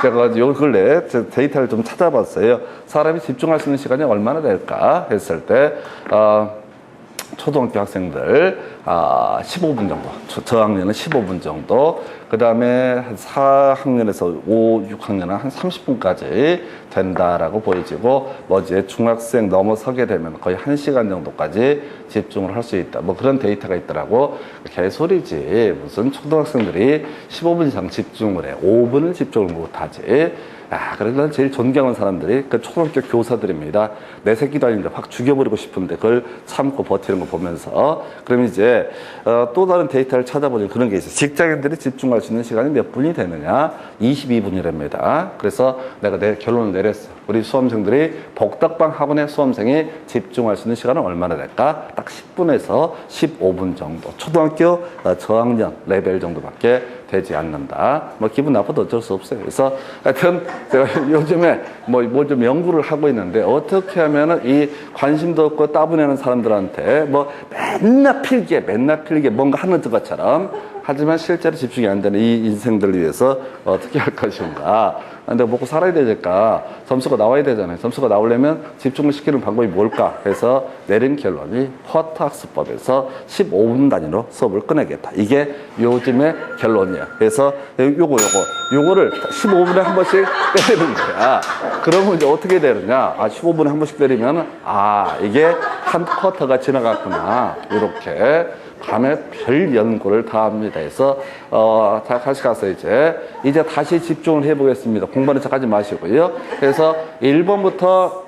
제가 요 근래 데이터를 좀 찾아봤어요. 사람이 집중할 수 있는 시간이 얼마나 될까 했을 때 초등학교 학생들 15분 정도, 저학년은 15분 정도, 그 다음에 한 4학년에서 5, 6학년은 한 30분까지 된다라고 보여지고, 뭐 이제 중학생 넘어서게 되면 거의 1시간 정도까지 집중을 할 수 있다. 뭐 그런 데이터가 있더라고. 개소리지. 무슨 초등학생들이 15분 이상 집중을 해. 5분을 집중을 못하지. 그래서 난 제일 존경하는 사람들이 그 초등학교 교사들입니다. 내 새끼도 아닌데 확 죽여버리고 싶은데 그걸 참고 버티는 거 보면서. 그럼 이제 또 다른 데이터를 찾아보니 그런 게 있어요. 직장인들이 집중할 수 있는 시간이 몇 분이 되느냐? 22분이랍니다. 그래서 내가 내 결론을 내렸어. 우리 수험생들이 복덕방 학원의 수험생이 집중할 수 있는 시간은 얼마나 될까? 딱 10분에서 15분 정도. 초등학교 저학년 레벨 정도밖에 되지 않는다. 뭐 기분 나빠도 어쩔 수 없어요. 그래서 하여튼 제가 요즘에 뭐 좀 연구를 하고 있는데 어떻게 하면은 이 관심도 없고 따분해하는 사람들한테 뭐 맨날 필기에 뭔가 하는 것처럼 하지만 실제로 집중이 안 되는 이 인생들을 위해서 어떻게 할 것인가. 근데 먹고 살아야 되니까 점수가 나와야 되잖아요. 점수가 나오려면 집중을 시키는 방법이 뭘까 해서 내린 결론이 허트 학습법에서 15분 단위로 수업을 끝내겠다. 이게 요즘의 결론이야. 그래서 요거를 15분에 한 번씩 때리는 거야. 그러면 이제 어떻게 되느냐? 15분에 한 번씩 때리면 이게 한 쿼터가 지나갔구나. 이렇게 밤에 별 연구를 다 합니다. 그래서 자, 다시 가서 이제 다시 집중을 해보겠습니다. 공부하는 척 하지 마시고요. 그래서 1번부터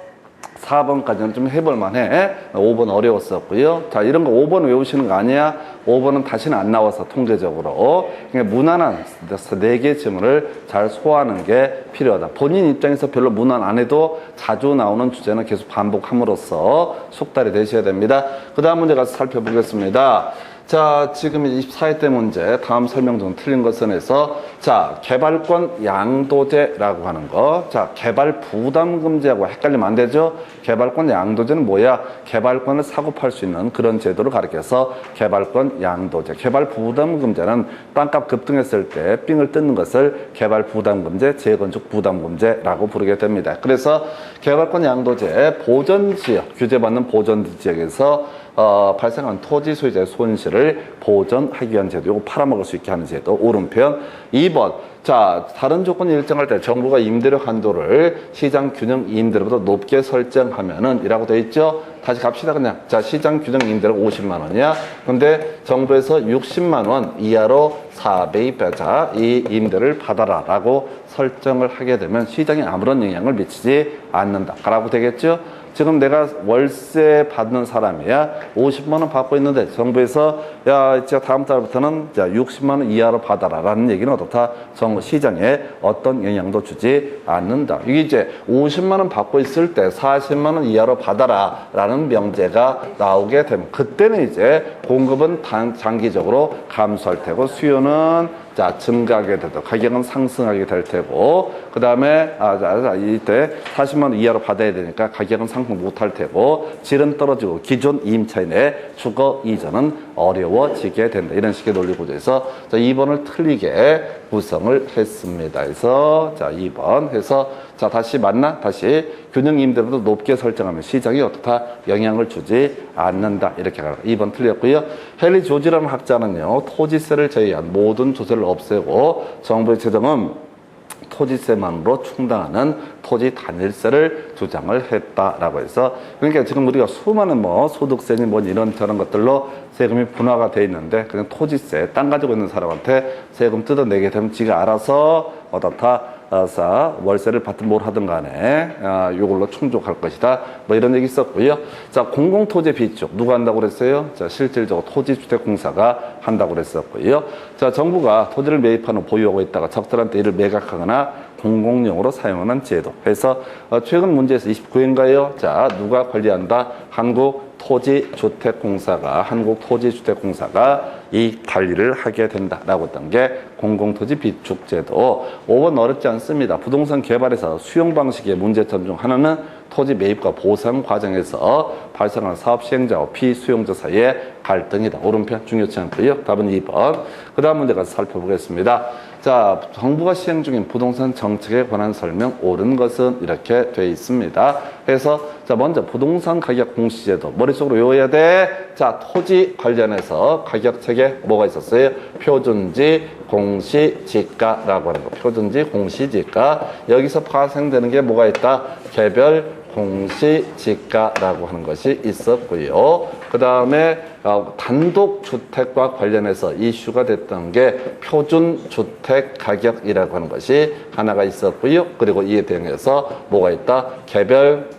4번까지는 좀 해볼 만해. 5번 어려웠었고요. 자, 이런 거 5번 외우시는 거 아니야? 5번은 다시는 안 나와서 통계적으로. 그러니까 무난한 4개의 지문을 잘 소화하는 게 필요하다. 본인 입장에서 별로 무난 안 해도 자주 나오는 주제는 계속 반복함으로써 숙달이 되셔야 됩니다. 그 다음 문제 가서 살펴보겠습니다. 자, 지금 24회 때 문제, 다음 설명 중 틀린 것은 해서, 자, 개발권 양도제라고 하는 거. 자, 개발 부담금제하고 헷갈리면 안 되죠? 개발권 양도제는 뭐야? 개발권을 사고 팔 수 있는 그런 제도를 가리켜서 개발권 양도제. 개발 부담금제는 땅값 급등했을 때 삥을 뜯는 것을 개발 부담금제, 재건축 부담금제라고 부르게 됩니다. 그래서 개발권 양도제, 보전지역, 규제받는 보전지역에서 발생한 토지 소유자의 손실을 보전하기 위한 제도, 이거 팔아먹을 수 있게 하는 제도. 오른편. 2번. 자, 다른 조건이 일정할 때 정부가 임대료 한도를 시장 균형 임대료보다 높게 설정하면은 이라고 되어 있죠. 다시 갑시다 그냥. 자, 시장 균형 임대료 50만 원이야. 근데 정부에서 60만 원 이하로 4배입자 이 임대를 받아라 라고 설정을 하게 되면 시장에 아무런 영향을 미치지 않는다 라고 되겠죠. 지금 내가 월세 받는 사람이야. 50만 원 받고 있는데 정부에서 야, 이제 다음 달부터는 자, 60만 원 이하로 받아라 라는 얘기는 어떻다? 정부 시장에 어떤 영향도 주지 않는다. 이게 이제 50만 원 받고 있을 때 40만 원 이하로 받아라 라는 명제가 나오게 되면 그때는 이제 공급은 장기적으로 감소할 테고 수요는 자, 증가하게 되고 가격은 상승하게 될 테고 그 다음에 이때 40만 원 이하로 받아야 되니까 가격은 상승 못할 테고 질은 떨어지고 기존 임차인의 내 주거 이전은 어려워지게 된다. 이런 식의 논리 구조에서 자, 2번을 틀리게 구성을 했습니다. 그래서 자, 2번 해서 자, 다시 맞나? 다시 균형 임대료도 높게 설정하면 시장이 어떻다? 영향을 주지 않는다. 이렇게 가라. 2번 틀렸고요. 헨리 조지라는 학자는요, 토지세를 제외한 모든 조세를 없애고 정부의 재정은 토지세만으로 충당하는 토지 단일세를 주장을 했다라고 해서 그러니까 지금 우리가 수많은 뭐 소득세니 뭐 이런 저런 것들로 세금이 분화가 돼 있는데 그냥 토지세 땅 가지고 있는 사람한테 세금 뜯어내게 되면 지가 알아서 어떻다 월세를 받든 뭘 하든 간에 이걸로 충족할 것이다. 뭐 이런 얘기 있었고요. 자, 공공토지 비축 누가 한다고 그랬어요? 자, 실질적으로 토지주택공사가 한다고 그랬었고요. 자, 정부가 토지를 매입하는 보유하고 있다가 적들한테 이를 매각하거나 공공용으로 사용하는 제도. 그래서 최근 문제에서 29인가요? 자, 누가 관리한다? 한국토지주택공사가 이 관리를 하게 된다라고 했던 게 공공토지 비축제도. 5번 어렵지 않습니다. 부동산 개발에서 수용 방식의 문제점 중 하나는 토지 매입과 보상 과정에서 발생하는 사업 시행자와 피수용자 사이의 갈등이다. 오른편 중요치 않고요. 답은 2번. 그 다음 문제 가서 살펴보겠습니다. 자, 정부가 시행 중인 부동산 정책에 관한 설명 옳은 것은 이렇게 돼 있습니다. 그래서 자, 먼저 부동산 가격 공시제도 머릿속으로 외워야 돼. 자, 토지 관련해서 가격 체계 뭐가 있었어요? 표준지, 공시지가라고 하는 거. 표준지, 공시지가. 여기서 파생되는 게 뭐가 있다? 개별 공시지가라고 하는 것이 있었고요. 그 다음에 단독주택과 관련해서 이슈가 됐던 게 표준주택가격이라고 하는 것이 하나가 있었고요. 그리고 이에 대응해서 뭐가 있다? 개별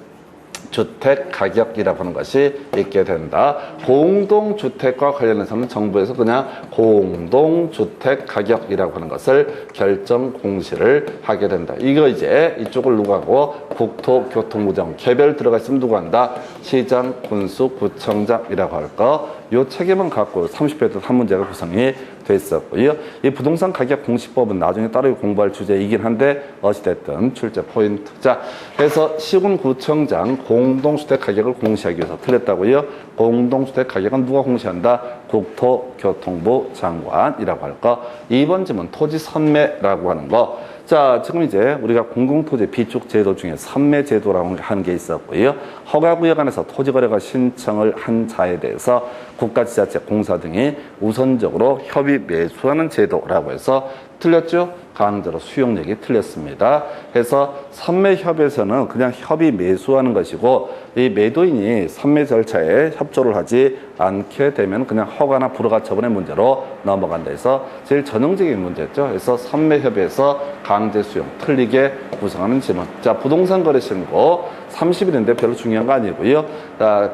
주택 가격이라고 하는 것이 있게 된다. 공동주택과 관련해서는 정부에서 그냥 공동주택 가격이라고 하는 것을 결정 공시를 하게 된다. 이거 이제 이쪽을 누가 하고 국토교통부장 개별 들어가 있으면 누가 한다? 시장, 군수, 구청장이라고 할 거. 요 책임은 갖고 30회 한 문제가 구성이 됐었고요. 이 부동산 가격 공시법은 나중에 따로 공부할 주제이긴 한데 어찌됐든 출제 포인트. 자, 그래서 시군구청장 공동주택 가격을 공시하기 위해서 틀렸다고요. 공동주택 가격은 누가 공시한다? 국토교통부 장관이라고 할 거. 2번 질문 토지 선매라고 하는 거. 자, 지금 이제 우리가 공공토지 비축 제도 중에 선매 제도라고 하는 게 있었고요. 허가구역 안에서 토지거래가 신청을 한 자에 대해서 국가, 지자체, 공사 등이 우선적으로 협의 매수하는 제도라고 해서 틀렸죠? 강제로 수용력이 틀렸습니다. 그래서 선매협에서는 그냥 협의 매수하는 것이고 이 매도인이 선매 절차에 협조를 하지 않게 되면 그냥 허가나 불허가 처분의 문제로 넘어간다 해서 제일 전형적인 문제죠. 그래서 선매협에서 강제 수용 틀리게 구성하는 질문. 자, 부동산 거래 신고 30일인데 별로 중요한 거 아니고요.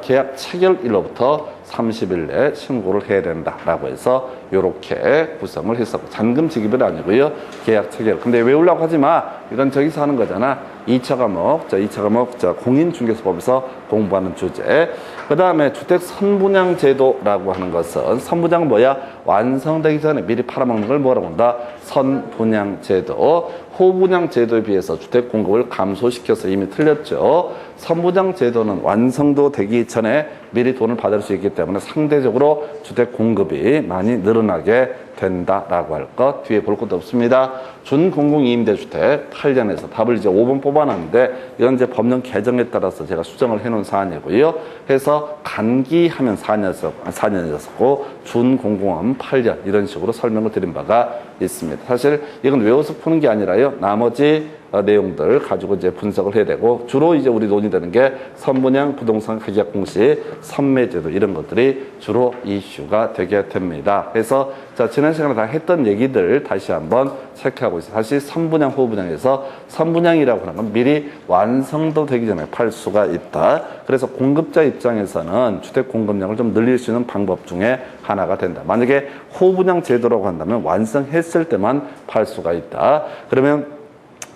계약 체결일로부터 30일 내에 신고를 해야 된다라고 해서 이렇게 구성을 했었고 잔금 지급은 아니고요. 계약 체결. 근데 외우려고 하지 마. 이건 저기서 하는 거잖아. 2차 과목. 자, 2차 과목. 자, 공인중개사법에서 공부하는 주제. 그 다음에 주택 선분양 제도라고 하는 것은 선분양은 뭐야? 완성되기 전에 미리 팔아먹는 걸 뭐라고 한다? 선분양 제도. 호분양 제도에 비해서 주택 공급을 감소시켜서 이미 틀렸죠. 선분양 제도는 완성도 되기 전에 미리 돈을 받을 수 있기 때문에 상대적으로 주택 공급이 많이 늘어나게 된다라고 할 것 뒤에 볼 것도 없습니다. 준공공임대주택 8년에서 답을 이제 5번 뽑아놨는데 이건 이제 법령 개정에 따라서 제가 수정을 해놓은 사안이고요. 해서 간기하면 4년이었고 준공공하면 8년 이런 식으로 설명을 드린 바가 있습니다. 사실 이건 외워서 푸는 게 아니라요. 나머지 내용들 가지고 이제 분석을 해야 되고 주로 이제 우리 논의되는 게 선분양 부동산 가격 공시, 선매제도 이런 것들이 주로 이슈가 되게 됩니다. 그래서 자 지난 시간에 다 했던 얘기들 다시 한번 체크하고 있어요. 다시 선분양, 후분양에서 선분양이라고 하는 건 미리 완성도 되기 전에 팔 수가 있다. 그래서 공급자 입장에서는 주택 공급량을 좀 늘릴 수 있는 방법 중에 하나가 된다. 만약에 후분양 제도라고 한다면 완성했을 때만 팔 수가 있다. 그러면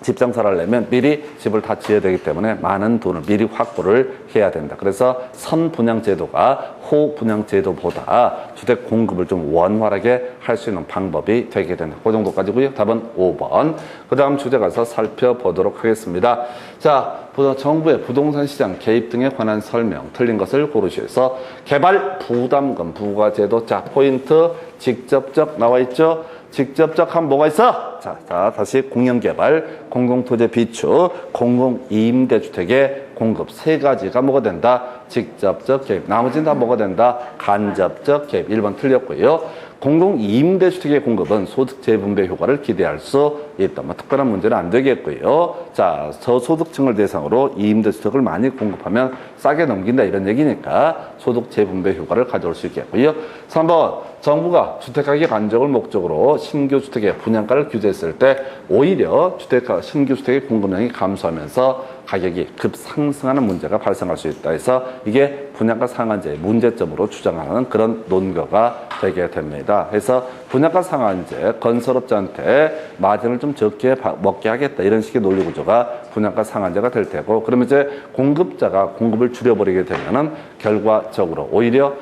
집 장사를 하려면 미리 집을 다 지어야 되기 때문에 많은 돈을 미리 확보를 해야 된다. 그래서 선분양 제도가 호분양 제도보다 주택 공급을 좀 원활하게 할 수 있는 방법이 되게 된다. 그 정도까지고요. 답은 5번. 그 다음 주제 가서 살펴보도록 하겠습니다. 자, 정부의 부동산 시장 개입 등에 관한 설명, 틀린 것을 고르시에서 개발 부담금 부과제도. 자, 포인트 직접적 나와 있죠? 직접적 하면 뭐가 있어? 자, 다시 공영개발, 공공토지 비축, 공공임대주택의 공급 세 가지가 뭐가 된다? 직접적 개입. 나머지는 다 뭐가 된다? 간접적 개입. 1번 틀렸고요. 공공임대주택의 공급은 소득 재분배 효과를 기대할 수 있다. 뭐 특별한 문제는 안 되겠고요. 자, 저소득층을 대상으로 임대주택을 많이 공급하면 싸게 넘긴다 이런 얘기니까 소득 재분배 효과를 가져올 수 있겠고요. 3번 정부가 주택가격 안정을 목적으로 신규 주택의 분양가를 규제했을 때 오히려 신규 주택의 공급량이 감소하면서 가격이 급상승하는 문제가 발생할 수 있다 해서 이게 분양가 상한제의 문제점으로 주장하는 그런 논거가 되게 됩니다. 그래서 분양가 상한제, 건설업자한테 마진을 좀 적게 먹게 하겠다 이런 식의 논리 구조가 분양가 상한제가 될 테고, 그러면 이제 공급자가 공급을 줄여버리게 되면은 결과적으로 오히려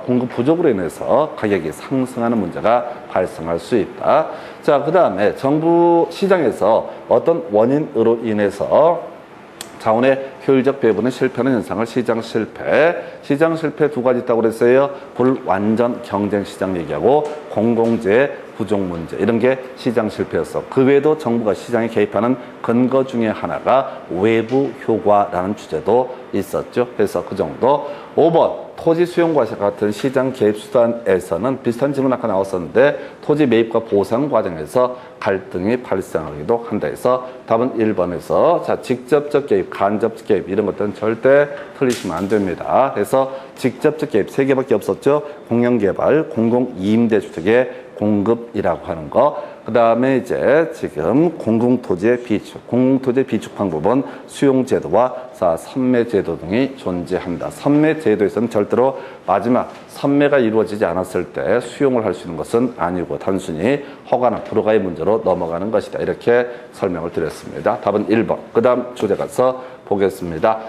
공급 부족으로 인해서 가격이 상승하는 문제가 발생할 수 있다. 자, 그 다음에 정부 시장에서 어떤 원인으로 인해서 자원의 효율적 배분은 실패하는 현상을 시장 실패 두 가지 있다고 그랬어요. 불완전 경쟁 시장 얘기하고 공공재 부족 문제 이런 게 시장 실패였어. 그 외에도 정부가 시장에 개입하는 근거 중에 하나가 외부 효과라는 주제도 있었죠. 그래서 그 정도. 5번 토지 수용과 같은 시장 개입 수단에서는 비슷한 질문 아까 나왔었는데 토지 매입과 보상 과정에서 갈등이 발생하기도 한다 해서 답은 1번에서 자 직접적 개입, 간접적 개입 이런 것들은 절대 틀리시면 안 됩니다. 그래서 직접적 개입 3개밖에 없었죠. 공영개발, 공공임대주택의 공급이라고 하는 거. 그 다음에 이제 지금 공공토지의 비축. 공공토지의 비축 방법은 수용제도와 선매제도 등이 존재한다. 선매제도에서는 절대로 마지막 선매가 이루어지지 않았을 때 수용을 할 수 있는 것은 아니고 단순히 허가나 불허가의 문제로 넘어가는 것이다. 이렇게 설명을 드렸습니다. 답은 1번. 그 다음 주제 가서 보겠습니다.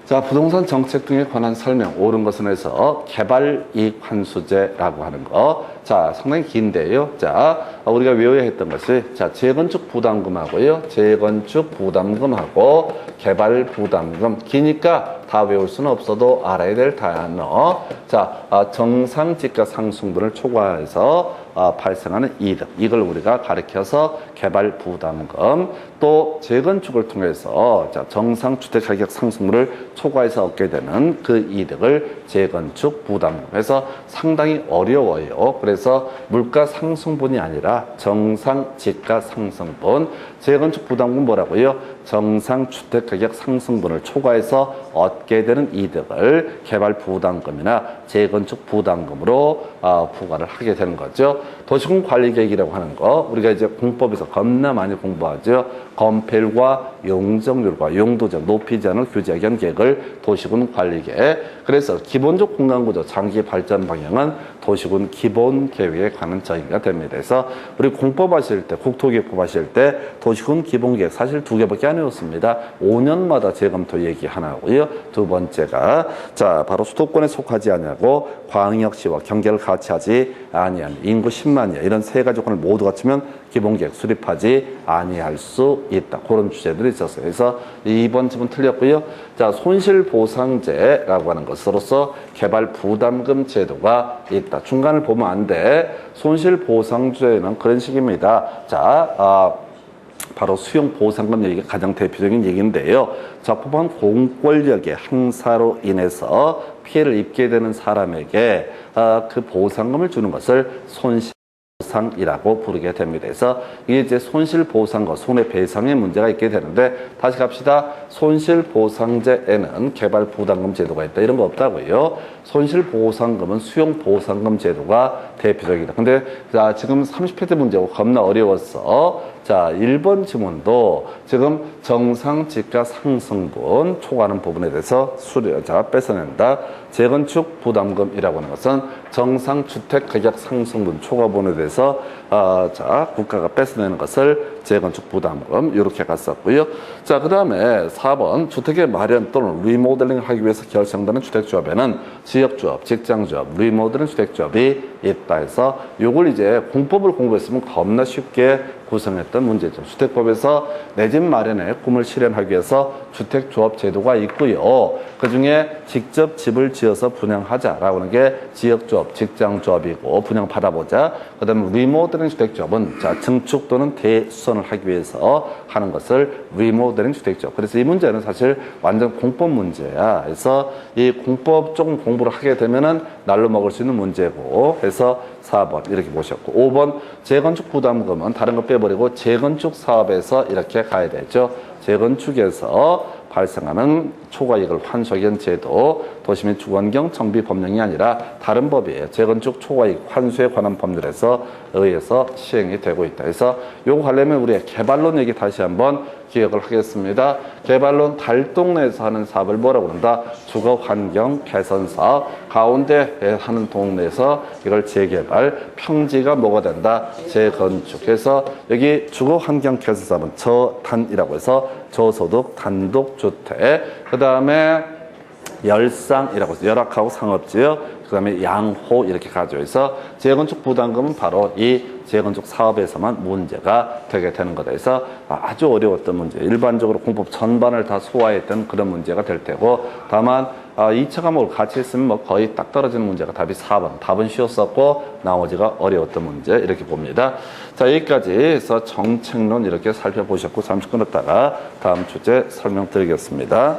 자, 부동산 정책 등에 관한 설명, 옳은 것은 해서 개발이익 환수제라고 하는 거. 자, 상당히 긴데요. 자, 우리가 외워야 했던 것이, 자, 재건축 부담금하고요. 재건축 부담금하고 개발 부담금. 기니까 다 외울 수는 없어도 알아야 될 단어. 자, 정상지가 상승분을 초과해서 발생하는 이득. 이걸 우리가 가리켜서 개발 부담금. 또 재건축을 통해서 자, 정상주택 가격 상승분을 초과해서 얻게 되는 그 이득을 재건축 부담금. 그래서 상당히 어려워요. 그래서 물가 상승분이 아니라 정상지가 상승분. 재건축 부담금 뭐라고요? 정상주택 가격 상승분을 초과해서 얻게 되는 이득을 개발 부담금이나 재건축 부담금으로 부과를 하게 되는 거죠. 도시군 관리계획이라고 하는 거 우리가 이제 공법에서 겁나 많이 공부하죠. 건폐율과 용적률과 용도적 높이 제한을 규제하기 위한 계획을 도시군 관리계획. 그래서 기본적 공간구조 장기 발전 방향은 도시군 기본계획에 관한 정의가 됩니다. 그래서 우리 공법 하실 때, 국토기획법 하실 때 도시군 기본계획 사실 2개밖에 안 외웠습니다. 5년마다 재검토 얘기 하나고요. 두 번째가 자 바로 수도권에 속하지 않냐고 광역시와 경계를 같이 하지 아니한 인구 10만이야. 이런 세 가지 조건을 모두 갖추면 기본계획 수립하지 아니할 수 있다. 그런 주제들이 있었어요. 그래서 2번 지문 틀렸고요. 자, 손실보상제라고 하는 것으로서 개발 부담금 제도가 있다. 중간을 보면 안 돼. 손실보상제는 그런 식입니다. 자, 바로 수용보상금 얘기가 가장 대표적인 얘기인데요. 적법한 공권력의 행사로 인해서 피해를 입게 되는 사람에게 그 보상금을 주는 것을 손실보상이라고 부르게 됩니다. 그래서 이게 이제 손실보상과 손해배상의 문제가 있게 되는데, 다시 갑시다. 손실보상제에는 개발부담금 제도가 있다, 이런 거 없다고요. 손실보상금은 수용보상금 제도가 대표적이다. 근데 자, 지금 30페이지 문제고 겁나 어려웠어. 자, 1번 지문도 지금 정상지가 상승분 초과하는 부분에 대해서 수료자 뺏어낸다. 재건축 부담금이라고 하는 것은 정상주택 가격 상승분 초과 부분에 대해서 자, 국가가 뺏어내는 것을 재건축 부담금 이렇게 갔었고요. 자, 그 다음에 4번 주택의 마련 또는 리모델링 하기 위해서 결성되는 주택조합에는 지역조합, 직장조합, 리모델링 주택조합이 있다 해서 요걸 이제 공법을 공부했으면 겁나 쉽게 구성했던 문제죠. 주택법에서 내 집 마련의 꿈을 실현하기 위해서 주택조합 제도가 있고요. 그중에 직접 집을 지어서 분양하자라고 하는 게 지역조합, 직장조합이고 분양 받아보자. 그 다음에 리모델링 주택조합은 자, 증축 또는 대수선을 하기 위해서 하는 것을 리모델링 주택조합. 그래서 이 문제는 사실 완전 공법 문제야. 그래서 이 공법 조금 공부를 하게 되면은 날로 먹을 수 있는 문제고, 그래서 4번 이렇게 보셨고, 5번 재건축 부담금은 다른 거 빼버리고 재건축 사업에서 이렇게 가야 되죠. 재건축에서 발생하는 초과이익을 환수하기 위한 제도, 도시민 주거환경 정비 법령이 아니라 다른 법이에요. 재건축 초과이익 환수에 관한 법률에서 의해서 시행이 되고 있다. 그래서 요거 하려면 우리의 개발론 얘기 다시 한번 기억을 하겠습니다. 개발론 달동네에서 하는 사업을 뭐라고 그런다? 주거환경 개선 사업. 가운데 하는 동네에서 이걸 재개발. 평지가 뭐가 된다? 재건축. 그래서 여기 주거환경 개선 사업은 저단이라고 해서 저소득 단독주택. 그 다음에 열상이라고 해서 열악하고 상업지역, 그 다음에 양호 이렇게 가져와서 재건축 부담금은 바로 이 재건축 사업에서만 문제가 되게 되는 거다. 그래서 아주 어려웠던 문제, 일반적으로 공법 전반을 다 소화했던 그런 문제가 될 테고, 다만 2차 과목을 같이 했으면 뭐 거의 딱 떨어지는 문제가 답이 4번. 답은 쉬웠었고 나머지가 어려웠던 문제 이렇게 봅니다. 자, 여기까지 해서 정책론 이렇게 살펴보셨고, 잠시 끊었다가 다음 주제 설명드리겠습니다.